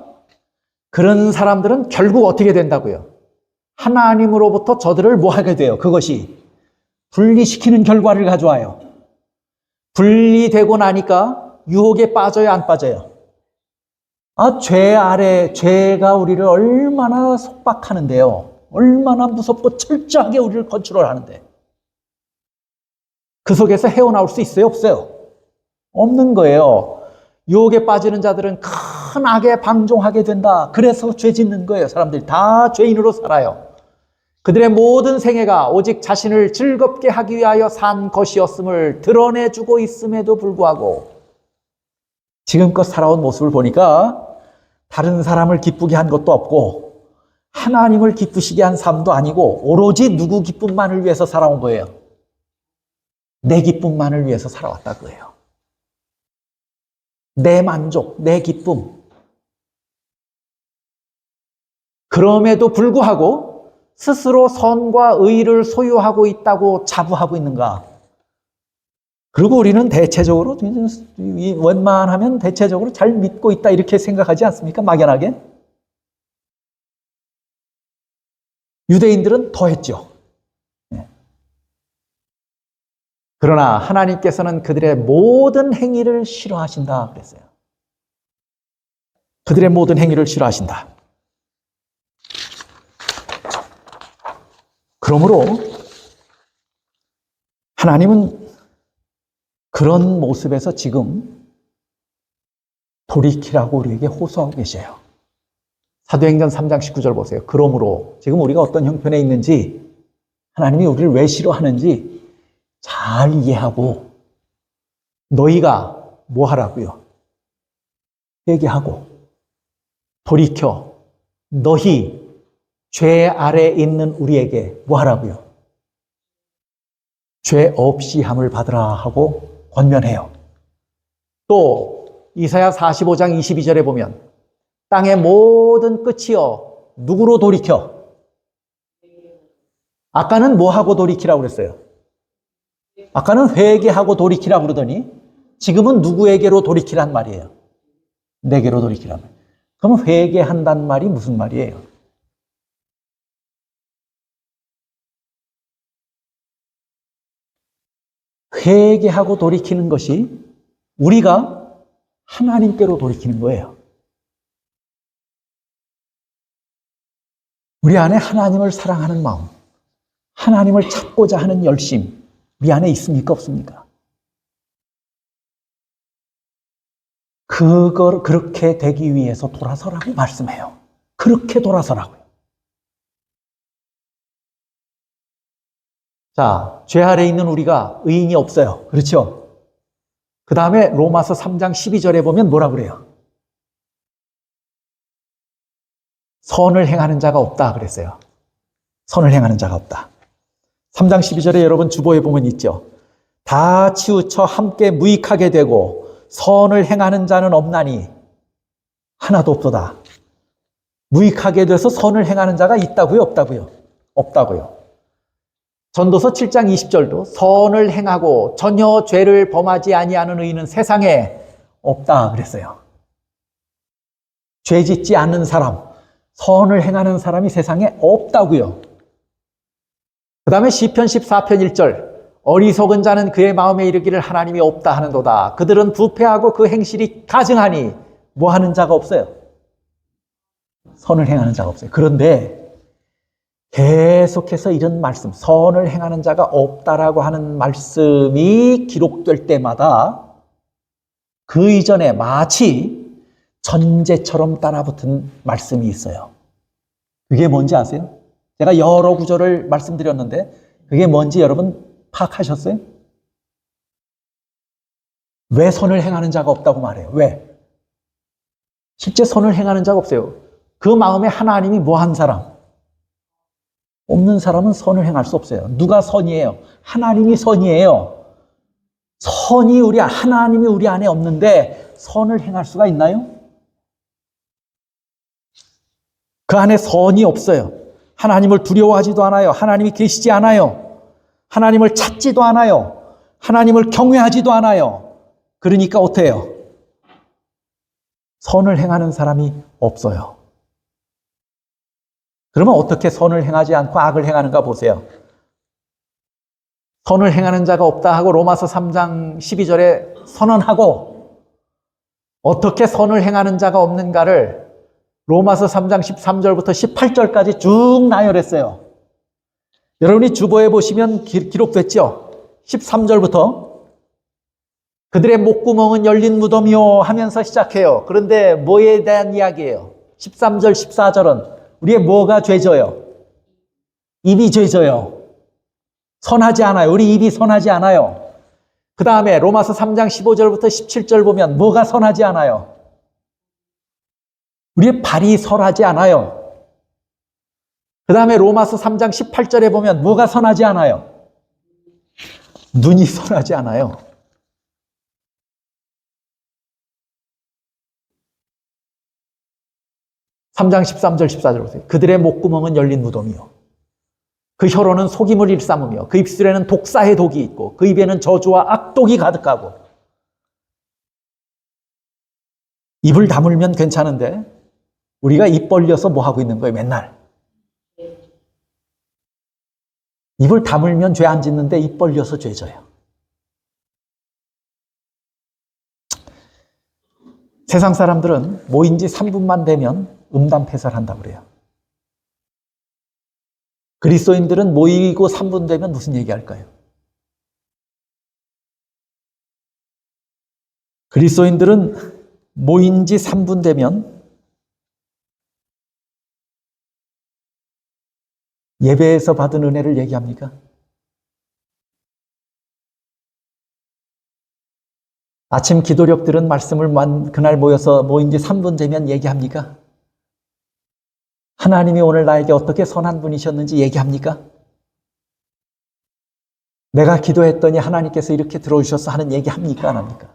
그런 사람들은 결국 어떻게 된다고요? 하나님으로부터 저들을 뭐 하게 돼요? 그것이 분리시키는 결과를 가져와요. 분리되고 나니까 유혹에 빠져요? 안 빠져요? 죄 아래, 죄가 우리를 얼마나 속박하는데요. 얼마나 무섭고 철저하게 우리를 컨트롤하는데. 그 속에서 헤어나올 수 있어요? 없어요? 없는 거예요. 유혹에 빠지는 자들은 큰 악에 방종하게 된다. 그래서 죄 짓는 거예요. 사람들이 다 죄인으로 살아요. 그들의 모든 생애가 오직 자신을 즐겁게 하기 위하여 산 것이었음을 드러내주고 있음에도 불구하고 지금껏 살아온 모습을 보니까 다른 사람을 기쁘게 한 것도 없고 하나님을 기쁘시게 한 삶도 아니고 오로지 누구 기쁨만을 위해서 살아온 거예요. 내 기쁨만을 위해서 살아왔다 그거예요. 내 만족, 내 기쁨. 그럼에도 불구하고 스스로 선과 의를 소유하고 있다고 자부하고 있는가? 그리고 우리는 대체적으로 원만하면 대체적으로 잘 믿고 있다 이렇게 생각하지 않습니까? 막연하게. 유대인들은 더 했죠. 그러나 하나님께서는 그들의 모든 행위를 싫어하신다 그랬어요. 그들의 모든 행위를 싫어하신다. 그러므로 하나님은 그런 모습에서 지금 돌이키라고 우리에게 호소하고 계셔요. 사도행전 3장 19절 보세요. 그러므로 지금 우리가 어떤 형편에 있는지 하나님이 우리를 왜 싫어하는지 잘 이해하고 너희가 뭐 하라고요? 회개하고 돌이켜 너희 죄 아래 있는 우리에게 뭐 하라고요? 죄 없이 함을 받으라 하고 권면해요. 또 이사야 45장 22절에 보면 땅의 모든 끝이여 누구로 돌이켜? 아까는 뭐 하고 돌이키라고 그랬어요? 아까는 회개하고 돌이키라고 그러더니 지금은 누구에게로 돌이키란 말이에요? 내게로 돌이키란 말이에요. 그럼 회개한단 말이 무슨 말이에요? 회개하고 돌이키는 것이 우리가 하나님께로 돌이키는 거예요. 우리 안에 하나님을 사랑하는 마음, 하나님을 찾고자 하는 열심, 우리 안에 있습니까? 없습니까? 그걸 그렇게 되기 위해서 돌아서라고 말씀해요. 그렇게 돌아서라고요. 자, 죄 아래 있는 우리가 의인이 없어요. 그렇죠? 그 다음에 로마서 3장 12절에 보면 뭐라 그래요? 선을 행하는 자가 없다 그랬어요. 선을 행하는 자가 없다. 3장 12절에 여러분 주보에 보면 있죠. 다 치우쳐 함께 무익하게 되고 선을 행하는 자는 없나니 하나도 없도다. 무익하게 돼서 선을 행하는 자가 있다고요? 없다고요? 없다고요. 전도서 7장 20절도 선을 행하고 전혀 죄를 범하지 아니하는 의인은 세상에 없다 그랬어요. 죄 짓지 않는 사람, 선을 행하는 사람이 세상에 없다고요. 그 다음에 시편 14편 1절 어리석은 자는 그의 마음에 이르기를 하나님이 없다 하는도다. 그들은 부패하고 그 행실이 가증하니 뭐 하는 자가 없어요? 선을 행하는 자가 없어요. 그런데 계속해서 이런 말씀, 선을 행하는 자가 없다라고 하는 말씀이 기록될 때마다 그 이전에 마치 전제처럼 따라붙은 말씀이 있어요. 그게 뭔지 아세요? 제가 여러 구절을 말씀드렸는데 그게 뭔지 여러분 파악하셨어요? 왜 선을 행하는 자가 없다고 말해요? 왜? 실제 선을 행하는 자가 없어요. 그 마음에 하나님이 뭐 한 사람? 없는 사람은 선을 행할 수 없어요. 누가 선이에요? 하나님이 선이에요. 하나님이 우리 안에 없는데 선을 행할 수가 있나요? 그 안에 선이 없어요. 하나님을 두려워하지도 않아요. 하나님이 계시지 않아요. 하나님을 찾지도 않아요. 하나님을 경외하지도 않아요. 그러니까 어때요? 선을 행하는 사람이 없어요. 그러면 어떻게 선을 행하지 않고 악을 행하는가 보세요. 선을 행하는 자가 없다 하고 로마서 3장 12절에 선언하고 어떻게 선을 행하는 자가 없는가를 로마서 3장 13절부터 18절까지 쭉 나열했어요. 여러분이 주보에 보시면 기록됐죠? 13절부터 그들의 목구멍은 열린 무덤이요 하면서 시작해요. 그런데 뭐에 대한 이야기예요? 13절, 14절은 우리의 뭐가 죄져요? 입이 죄져요. 선하지 않아요. 우리 입이 선하지 않아요. 그 다음에 로마서 3장 15절부터 17절 보면 뭐가 선하지 않아요? 우리의 발이 선하지 않아요. 그 다음에 로마서 3장 18절에 보면 뭐가 선하지 않아요? 눈이 선하지 않아요. 3장 13절 14절 보세요. 그들의 목구멍은 열린 무덤이요. 그 혀로는 속임을 일삼으며 그 입술에는 독사의 독이 있고 그 입에는 저주와 악독이 가득하고. 입을 다물면 괜찮은데 우리가 입 벌려서 뭐 하고 있는 거예요? 맨날. 입을 다물면 죄 안 짓는데 입 벌려서 죄 져요. 세상 사람들은 모인 지 3분만 되면 음담패설한다고 그래요. 그리스도인들은 모이고 3분 되면 무슨 얘기할까요? 그리스도인들은 모인 지 3분 되면 예배에서 받은 은혜를 얘기합니까? 아침 기도력 들은 말씀을 그날 모여서 모인 지 3분 되면 얘기합니까? 하나님이 오늘 나에게 어떻게 선한 분이셨는지 얘기합니까? 내가 기도했더니 하나님께서 이렇게 들어주셔서 하는 얘기합니까? 안 합니까?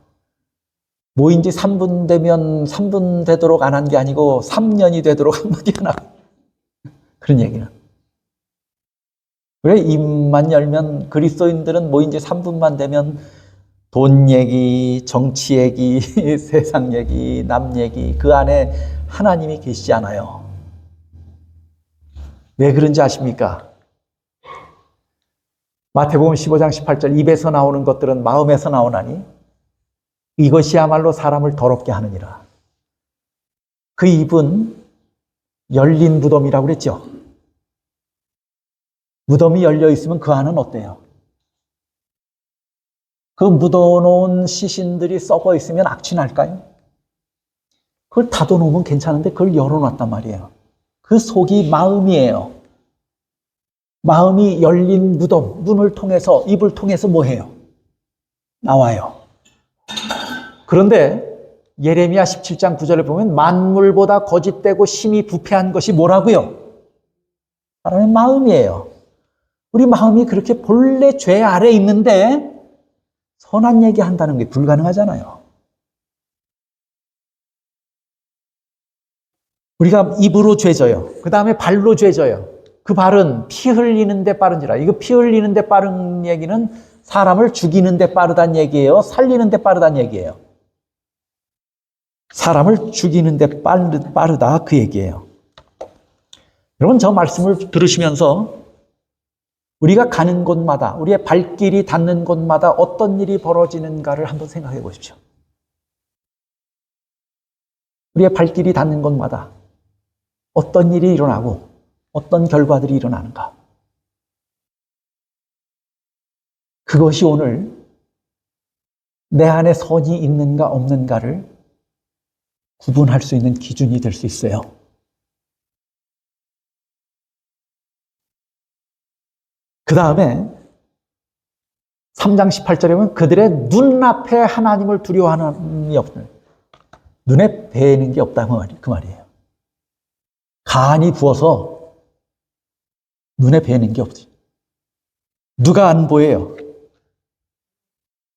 모인 지 3분 되면 3분 되도록 안 한 게 아니고 3년이 되도록 한마디 안 하고 그런 얘기는. 그래, 입만 열면 그리스도인들은 모인 지 3분만 되면 돈 얘기, 정치 얘기, 세상 얘기, 남 얘기, 그 안에 하나님이 계시지 않아요. 왜 그런지 아십니까? 마태복음 15장 18절 입에서 나오는 것들은 마음에서 나오나니 이것이야말로 사람을 더럽게 하느니라. 그 입은 열린 무덤이라고 그랬죠. 무덤이 열려 있으면 그 안은 어때요? 그 묻어놓은 시신들이 썩어 있으면 악취 날까요? 그걸 닫아놓으면 괜찮은데 그걸 열어놨단 말이에요. 그 속이 마음이에요. 마음이 열린 무덤, 눈을 통해서, 입을 통해서 뭐 해요? 나와요. 그런데 예레미야 17장 9절을 보면 만물보다 거짓되고 심히 부패한 것이 뭐라고요? 사람의 마음이에요. 우리 마음이 그렇게 본래 죄 아래 있는데 선한 얘기 한다는 게 불가능하잖아요. 우리가 입으로 죄져요. 그 다음에 발로 죄져요. 그 발은 피 흘리는 데 빠른지라. 이거 피 흘리는 데 빠른 얘기는 사람을 죽이는 데 빠르다는 얘기예요? 살리는 데 빠르다는 얘기예요? 사람을 죽이는 데 빠르다 그 얘기예요. 여러분 저 말씀을 들으시면서 우리가 가는 곳마다 우리의 발길이 닿는 곳마다 어떤 일이 벌어지는가를 한번 생각해 보십시오. 우리의 발길이 닿는 곳마다 어떤 일이 일어나고 어떤 결과들이 일어나는가. 그것이 오늘 내 안에 선이 있는가 없는가를 구분할 수 있는 기준이 될 수 있어요. 그 다음에 3장 18절에 보면 그들의 눈앞에 하나님을 두려워하는 이 없는 눈에 뵈는 게 없다는 그 말이에요. 간이 부어서 눈에 뵈는 게 없어요. 누가 안 보여요?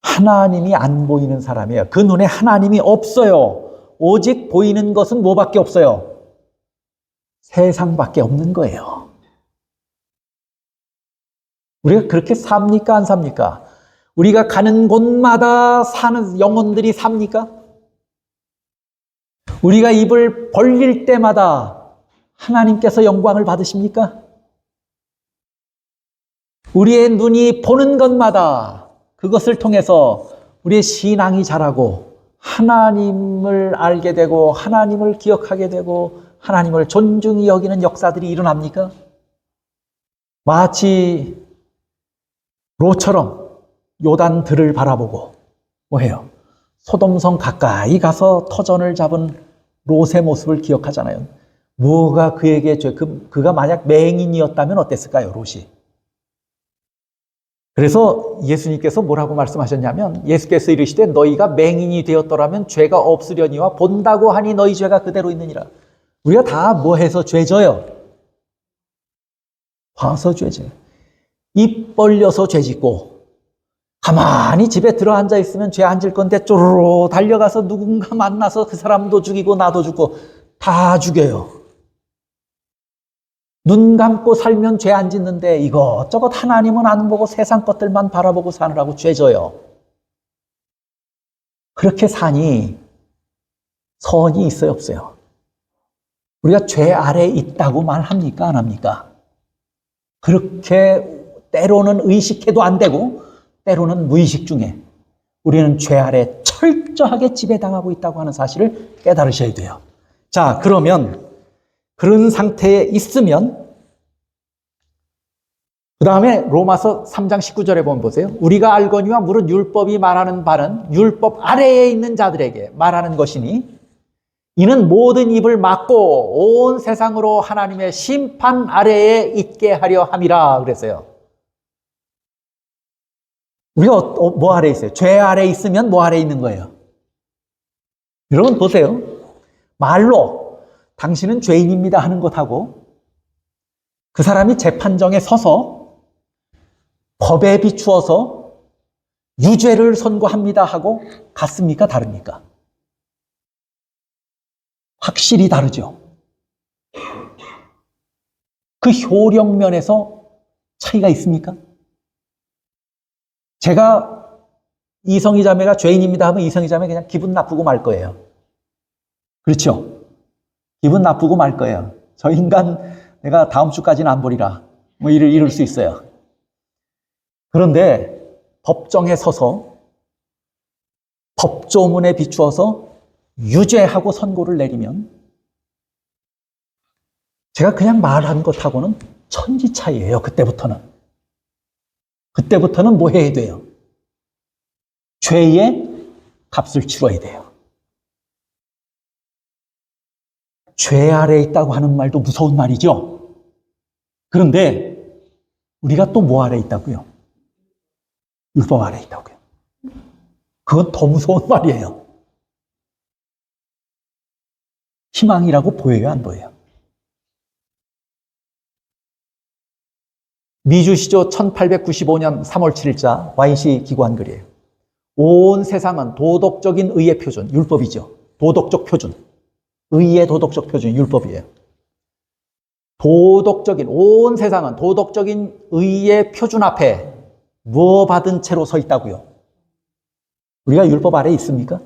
하나님이 안 보이는 사람이에요. 그 눈에 하나님이 없어요. 오직 보이는 것은 뭐밖에 없어요? 세상밖에 없는 거예요. 우리가 그렇게 삽니까? 안 삽니까? 우리가 가는 곳마다 사는 영혼들이 삽니까? 우리가 입을 벌릴 때마다 하나님께서 영광을 받으십니까? 우리의 눈이 보는 것마다 그것을 통해서 우리의 신앙이 자라고 하나님을 알게 되고 하나님을 기억하게 되고 하나님을 존중히 여기는 역사들이 일어납니까? 마치 롯처럼 요단들을 바라보고 뭐해요? 소돔성 가까이 가서 터전을 잡은 롯의 모습을 기억하잖아요. 뭐가 그에게 그가 만약 맹인이었다면 어땠을까요? 롯이. 그래서 예수님께서 뭐라고 말씀하셨냐면 예수께서 이르시되 너희가 맹인이 되었더라면 죄가 없으려니와 본다고 하니 너희 죄가 그대로 있느니라. 우리가 다 뭐 해서 죄져요? 봐서 죄져요. 입 벌려서 죄짓고 가만히 집에 들어앉아 있으면 죄 안 질 건데 쪼르르 달려가서 누군가 만나서 그 사람도 죽이고 나도 죽고 다 죽여요. 눈 감고 살면 죄 안 짓는데 이것저것 하나님은 안 보고 세상 것들만 바라보고 사느라고 죄 져요. 그렇게 사니 선이 있어요, 없어요? 우리가 죄 아래에 있다고 말합니까, 안 합니까? 그렇게 때로는 의식해도 안 되고 때로는 무의식 중에 우리는 죄 아래 철저하게 지배당하고 있다고 하는 사실을 깨달으셔야 돼요. 자, 그러면 그런 상태에 있으면 그 다음에 로마서 3장 19절에 보면 보세요. 우리가 알거니와 무릇 율법이 말하는 바는 율법 아래에 있는 자들에게 말하는 것이니 이는 모든 입을 막고 온 세상으로 하나님의 심판 아래에 있게 하려 함이라 그랬어요. 우리가 뭐 아래에 있어요? 죄 아래에 있으면 뭐 아래에 있는 거예요? 여러분 보세요. 말로 당신은 죄인입니다 하는 것하고 그 사람이 재판정에 서서 법에 비추어서 유죄를 선고합니다 하고 같습니까? 다릅니까? 확실히 다르죠. 그 효력 면에서 차이가 있습니까? 제가 이성희 자매가 죄인입니다 하면 이성희 자매 그냥 기분 나쁘고 말 거예요. 그렇죠? 기분 나쁘고 말 거예요. 저 인간 내가 다음 주까지는 안 보리라. 뭐 이럴 수 있어요. 그런데 법정에 서서 법조문에 비추어서 유죄하고 선고를 내리면 제가 그냥 말한 것하고는 천지 차이예요. 그때부터는 뭐 해야 돼요? 죄의 값을 치러야 돼요. 죄 아래에 있다고 하는 말도 무서운 말이죠. 그런데 우리가 또 뭐 아래에 있다고요? 율법 아래에 있다고요. 그건 더 무서운 말이에요. 희망이라고 보여요, 안 보여요? 미주시조 1895년 3월 7일자 YC 기고한 글이에요. 온 세상은 도덕적인 의의 표준, 율법이죠. 도덕적 표준. 의의 도덕적 표준, 율법이에요. 온 세상은 도덕적인 의의 표준 앞에 뭐 받은 채로 서 있다고요? 우리가 율법 아래에 있습니까?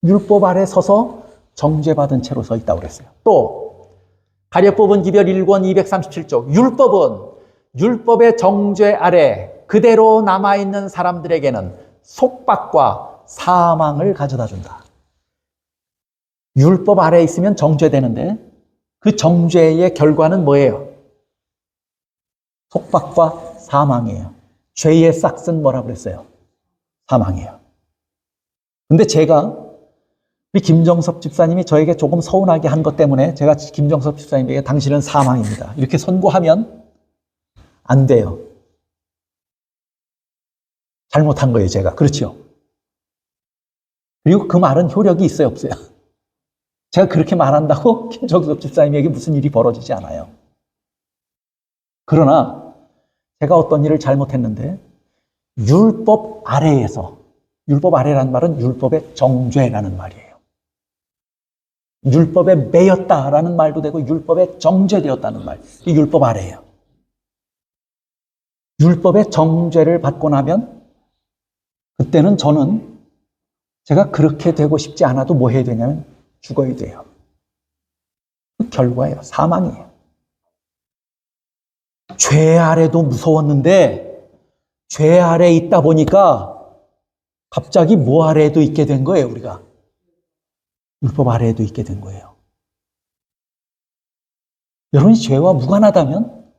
율법 아래 서서 정죄받은 채로 서 있다고 그랬어요. 또 가려법은 기별 1권 237조 율법은 율법의 정죄 아래 그대로 남아있는 사람들에게는 속박과 사망을 가져다 준다. 율법 아래에 있으면 정죄되는데 그 정죄의 결과는 뭐예요? 속박과 사망이에요. 죄의 싹은 뭐라고 그랬어요? 사망이에요. 근데 제가 우리 김정섭 집사님이 저에게 조금 서운하게 한 것 때문에 제가 김정섭 집사님에게 당신은 사망입니다. 이렇게 선고하면 안 돼요. 잘못한 거예요, 제가. 그렇죠? 그리고 그 말은 효력이 있어요, 없어요? 제가 그렇게 말한다고 김정섭 집사님에게 무슨 일이 벌어지지 않아요. 그러나 제가 어떤 일을 잘못했는데 율법 아래에서, 율법 아래라는 말은 율법의 정죄라는 말이에요. 율법에 매였다라는 말도 되고 율법에 정죄되었다는 말. 이 율법 아래예요. 율법의 정죄를 받고 나면 그때는 저는 제가 그렇게 되고 싶지 않아도 뭐 해야 되냐면 죽어야 돼요. 그 결과예요. 사망이에요. 죄 아래도 무서웠는데 죄 아래에 있다 보니까 갑자기 뭐 아래에도 있게 된 거예요, 우리가. 율법 아래에도 있게 된 거예요. 여러분이 죄와 무관하다면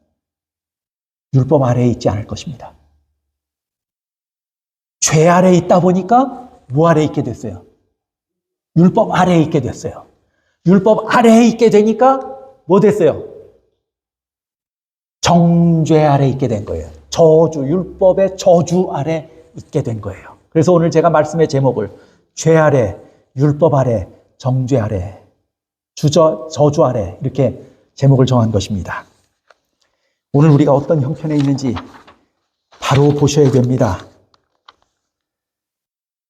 율법 아래에 있지 않을 것입니다. 죄 아래에 있다 보니까 뭐 아래에 있게 됐어요? 율법 아래에 있게 됐어요. 율법 아래에 있게 되니까 뭐 됐어요? 정죄 아래에 있게 된 거예요. 저주, 율법의 저주 아래 있게 된 거예요. 그래서 오늘 제가 말씀의 제목을 죄 아래, 율법 아래, 정죄 아래, 저주 아래 이렇게 제목을 정한 것입니다. 오늘 우리가 어떤 형편에 있는지 바로 보셔야 됩니다.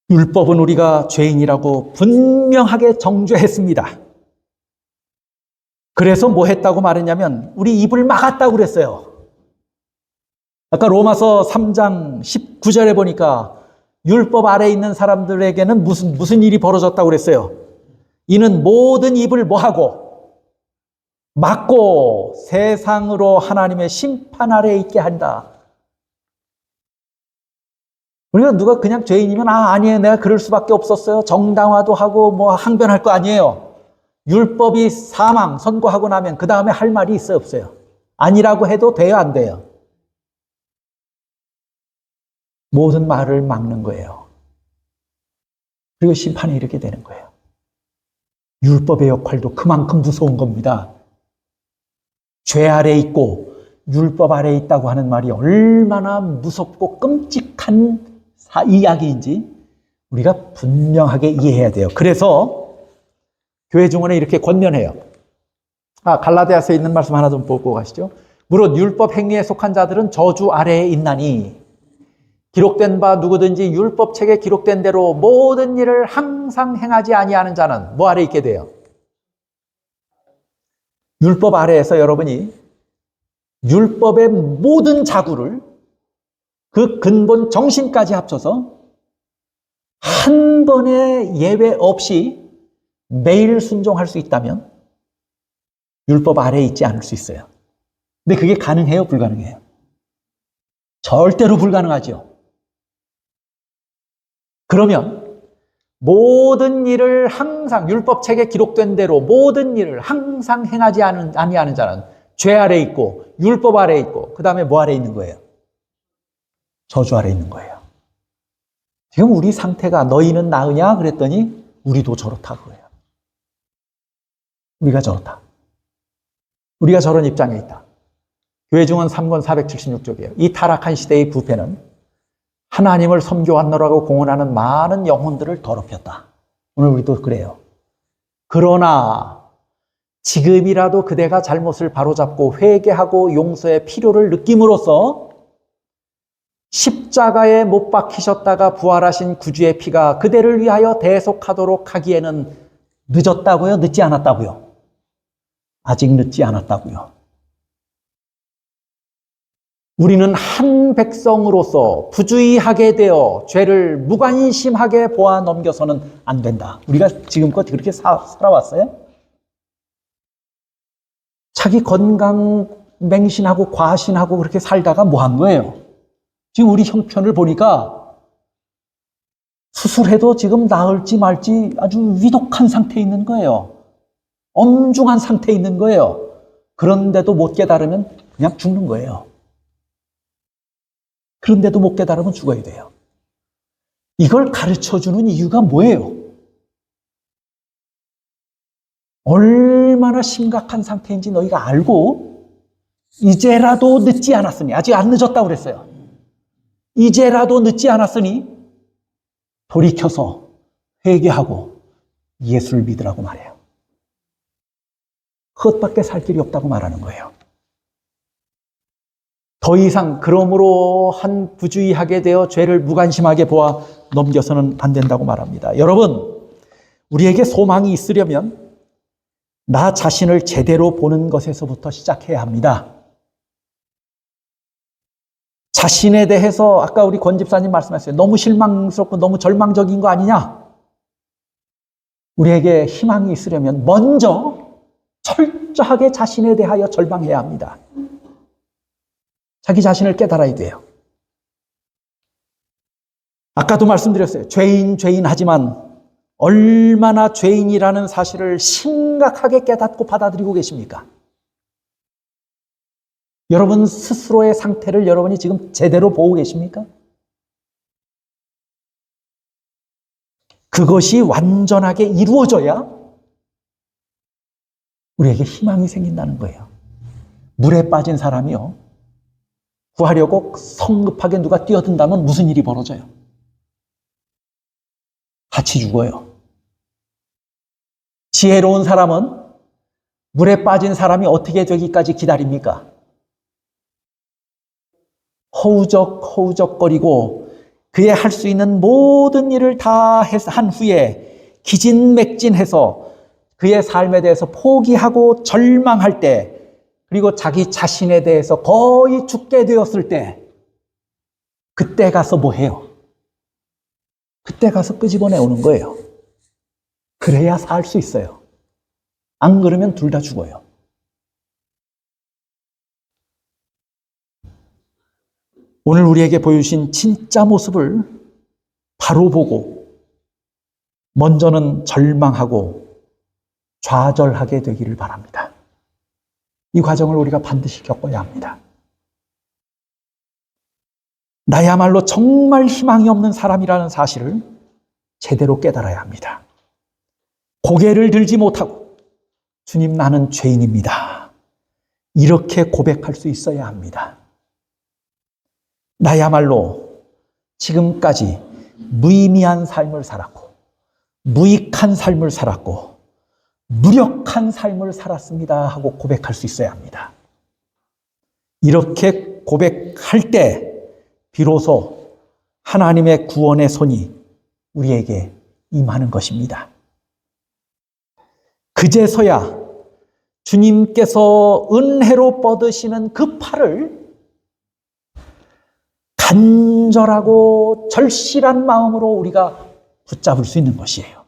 율법은 우리가 죄인이라고 분명하게 정죄했습니다. 그래서 뭐 했다고 말했냐면 우리 입을 막았다고 그랬어요. 아까 로마서 3장 19절에 보니까 율법 아래에 있는 사람들에게는 무슨 일이 벌어졌다고 그랬어요. 이는 모든 입을 뭐하고 막고 세상으로 하나님의 심판 아래에 있게 한다. 우리가 누가 그냥 죄인이면 아니에요. 내가 그럴 수밖에 없었어요. 정당화도 하고 뭐 항변할 거 아니에요. 율법이 사망 선고하고 나면 그 다음에 할 말이 있어요, 없어요? 아니라고 해도 돼요, 안 돼요? 모든 말을 막는 거예요. 그리고 심판이 이렇게 되는 거예요. 율법의 역할도 그만큼 무서운 겁니다. 죄 아래에 있고 율법 아래에 있다고 하는 말이 얼마나 무섭고 끔찍한 이야기인지 우리가 분명하게 이해해야 돼요. 그래서 교회 증언에 이렇게 권면해요. 갈라디아서에 있는 말씀 하나 좀 보고 가시죠. 무릇 율법 행위에 속한 자들은 저주 아래에 있나니 기록된 바 누구든지 율법책에 기록된 대로 모든 일을 항상 행하지 아니하는 자는 뭐 아래에 있게 돼요? 율법 아래에서 여러분이 율법의 모든 자구를 그 근본 정신까지 합쳐서 한 번의 예외 없이 매일 순종할 수 있다면 율법 아래에 있지 않을 수 있어요. 근데 그게 가능해요? 불가능해요? 절대로 불가능하죠. 그러면 모든 일을 항상 율법책에 기록된 대로 모든 일을 항상 행하지 아니하는 자는 죄 아래에 있고 율법 아래에 있고 그 다음에 뭐 아래에 있는 거예요? 저주 아래에 있는 거예요. 지금 우리 상태가 너희는 나으냐? 그랬더니 우리도 저렇다고 해요. 우리가 저렇다. 우리가 저런 입장에 있다. 교회 증언 3권 476쪽이에요. 이 타락한 시대의 부패는 하나님을 섬겨왔노라고 공언하는 많은 영혼들을 더럽혔다. 오늘 우리도 그래요. 그러나 지금이라도 그대가 잘못을 바로잡고 회개하고 용서의 필요를 느낌으로써 십자가에 못 박히셨다가 부활하신 구주의 피가 그대를 위하여 대속하도록 하기에는 늦었다고요? 늦지 않았다고요? 아직 늦지 않았다고요. 우리는 한 백성으로서 부주의하게 되어 죄를 무관심하게 보아 넘겨서는 안 된다. 우리가 지금껏 그렇게 살아왔어요? 자기 건강 맹신하고 과신하고 그렇게 살다가 뭐 한 거예요? 지금 우리 형편을 보니까 수술해도 지금 나을지 말지 아주 위독한 상태에 있는 거예요. 엄중한 상태에 있는 거예요. 그런데도 못 깨달으면 그냥 죽는 거예요. 그런데도 못 깨달으면 죽어야 돼요. 이걸 가르쳐주는 이유가 뭐예요? 얼마나 심각한 상태인지 너희가 알고 이제라도 늦지 않았으니, 아직 안 늦었다고 그랬어요. 이제라도 늦지 않았으니 돌이켜서 회개하고 예수를 믿으라고 말해요. 그것밖에 살 길이 없다고 말하는 거예요. 더 이상 그러므로 한 부주의하게 되어 죄를 무관심하게 보아 넘겨서는 안 된다고 말합니다. 여러분, 우리에게 소망이 있으려면 나 자신을 제대로 보는 것에서부터 시작해야 합니다. 자신에 대해서 아까 우리 권 집사님 말씀하셨어요. 너무 실망스럽고 너무 절망적인 거 아니냐? 우리에게 희망이 있으려면 먼저 철저하게 자신에 대하여 절망해야 합니다. 자기 자신을 깨달아야 돼요. 아까도 말씀드렸어요. 죄인 하지만 얼마나 죄인이라는 사실을 심각하게 깨닫고 받아들이고 계십니까? 여러분 스스로의 상태를 여러분이 지금 제대로 보고 계십니까? 그것이 완전하게 이루어져야 우리에게 희망이 생긴다는 거예요. 물에 빠진 사람이요, 구하려고 성급하게 누가 뛰어든다면 무슨 일이 벌어져요? 같이 죽어요. 지혜로운 사람은 물에 빠진 사람이 어떻게 되기까지 기다립니까? 허우적거리고 그의 할 수 있는 모든 일을 다 한 후에 기진맥진해서 그의 삶에 대해서 포기하고 절망할 때, 그리고 자기 자신에 대해서 거의 죽게 되었을 때, 그때 가서 뭐 해요? 그때 가서 끄집어내 오는 거예요. 그래야 살 수 있어요. 안 그러면 둘 다 죽어요. 오늘 우리에게 보여주신 진짜 모습을 바로 보고 먼저는 절망하고 좌절하게 되기를 바랍니다. 이 과정을 우리가 반드시 겪어야 합니다. 나야말로 정말 희망이 없는 사람이라는 사실을 제대로 깨달아야 합니다. 고개를 들지 못하고 주님, 나는 죄인입니다. 이렇게 고백할 수 있어야 합니다. 나야말로 지금까지 무의미한 삶을 살았고, 무익한 삶을 살았고, 무력한 삶을 살았습니다 하고 고백할 수 있어야 합니다. 이렇게 고백할 때 비로소 하나님의 구원의 손이 우리에게 임하는 것입니다. 그제서야 주님께서 은혜로 뻗으시는 그 팔을 간절하고 절실한 마음으로 우리가 붙잡을 수 있는 것이에요.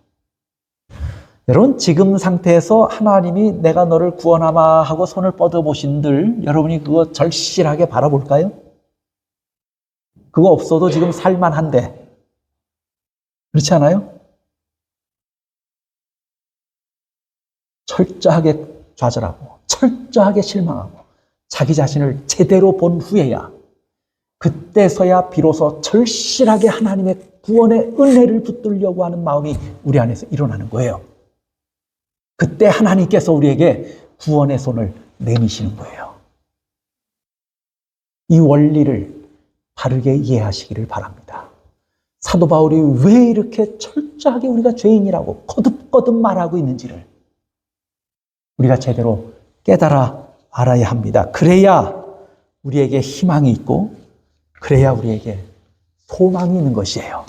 여러분, 지금 상태에서 하나님이 내가 너를 구원하마 하고 손을 뻗어보신들, 여러분이 그거 절실하게 바라볼까요? 그거 없어도 지금 살만한데, 그렇지 않아요? 철저하게 좌절하고 철저하게 실망하고 자기 자신을 제대로 본 후에야, 그때서야 비로소 절실하게 하나님의 구원의 은혜를 붙들려고 하는 마음이 우리 안에서 일어나는 거예요. 그때 하나님께서 우리에게 구원의 손을 내미시는 거예요. 이 원리를 바르게 이해하시기를 바랍니다. 사도 바울이 왜 이렇게 철저하게 우리가 죄인이라고 거듭거듭 말하고 있는지를 우리가 제대로 깨달아 알아야 합니다. 그래야 우리에게 희망이 있고, 그래야 우리에게 소망이 있는 것이에요.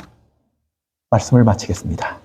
말씀을 마치겠습니다.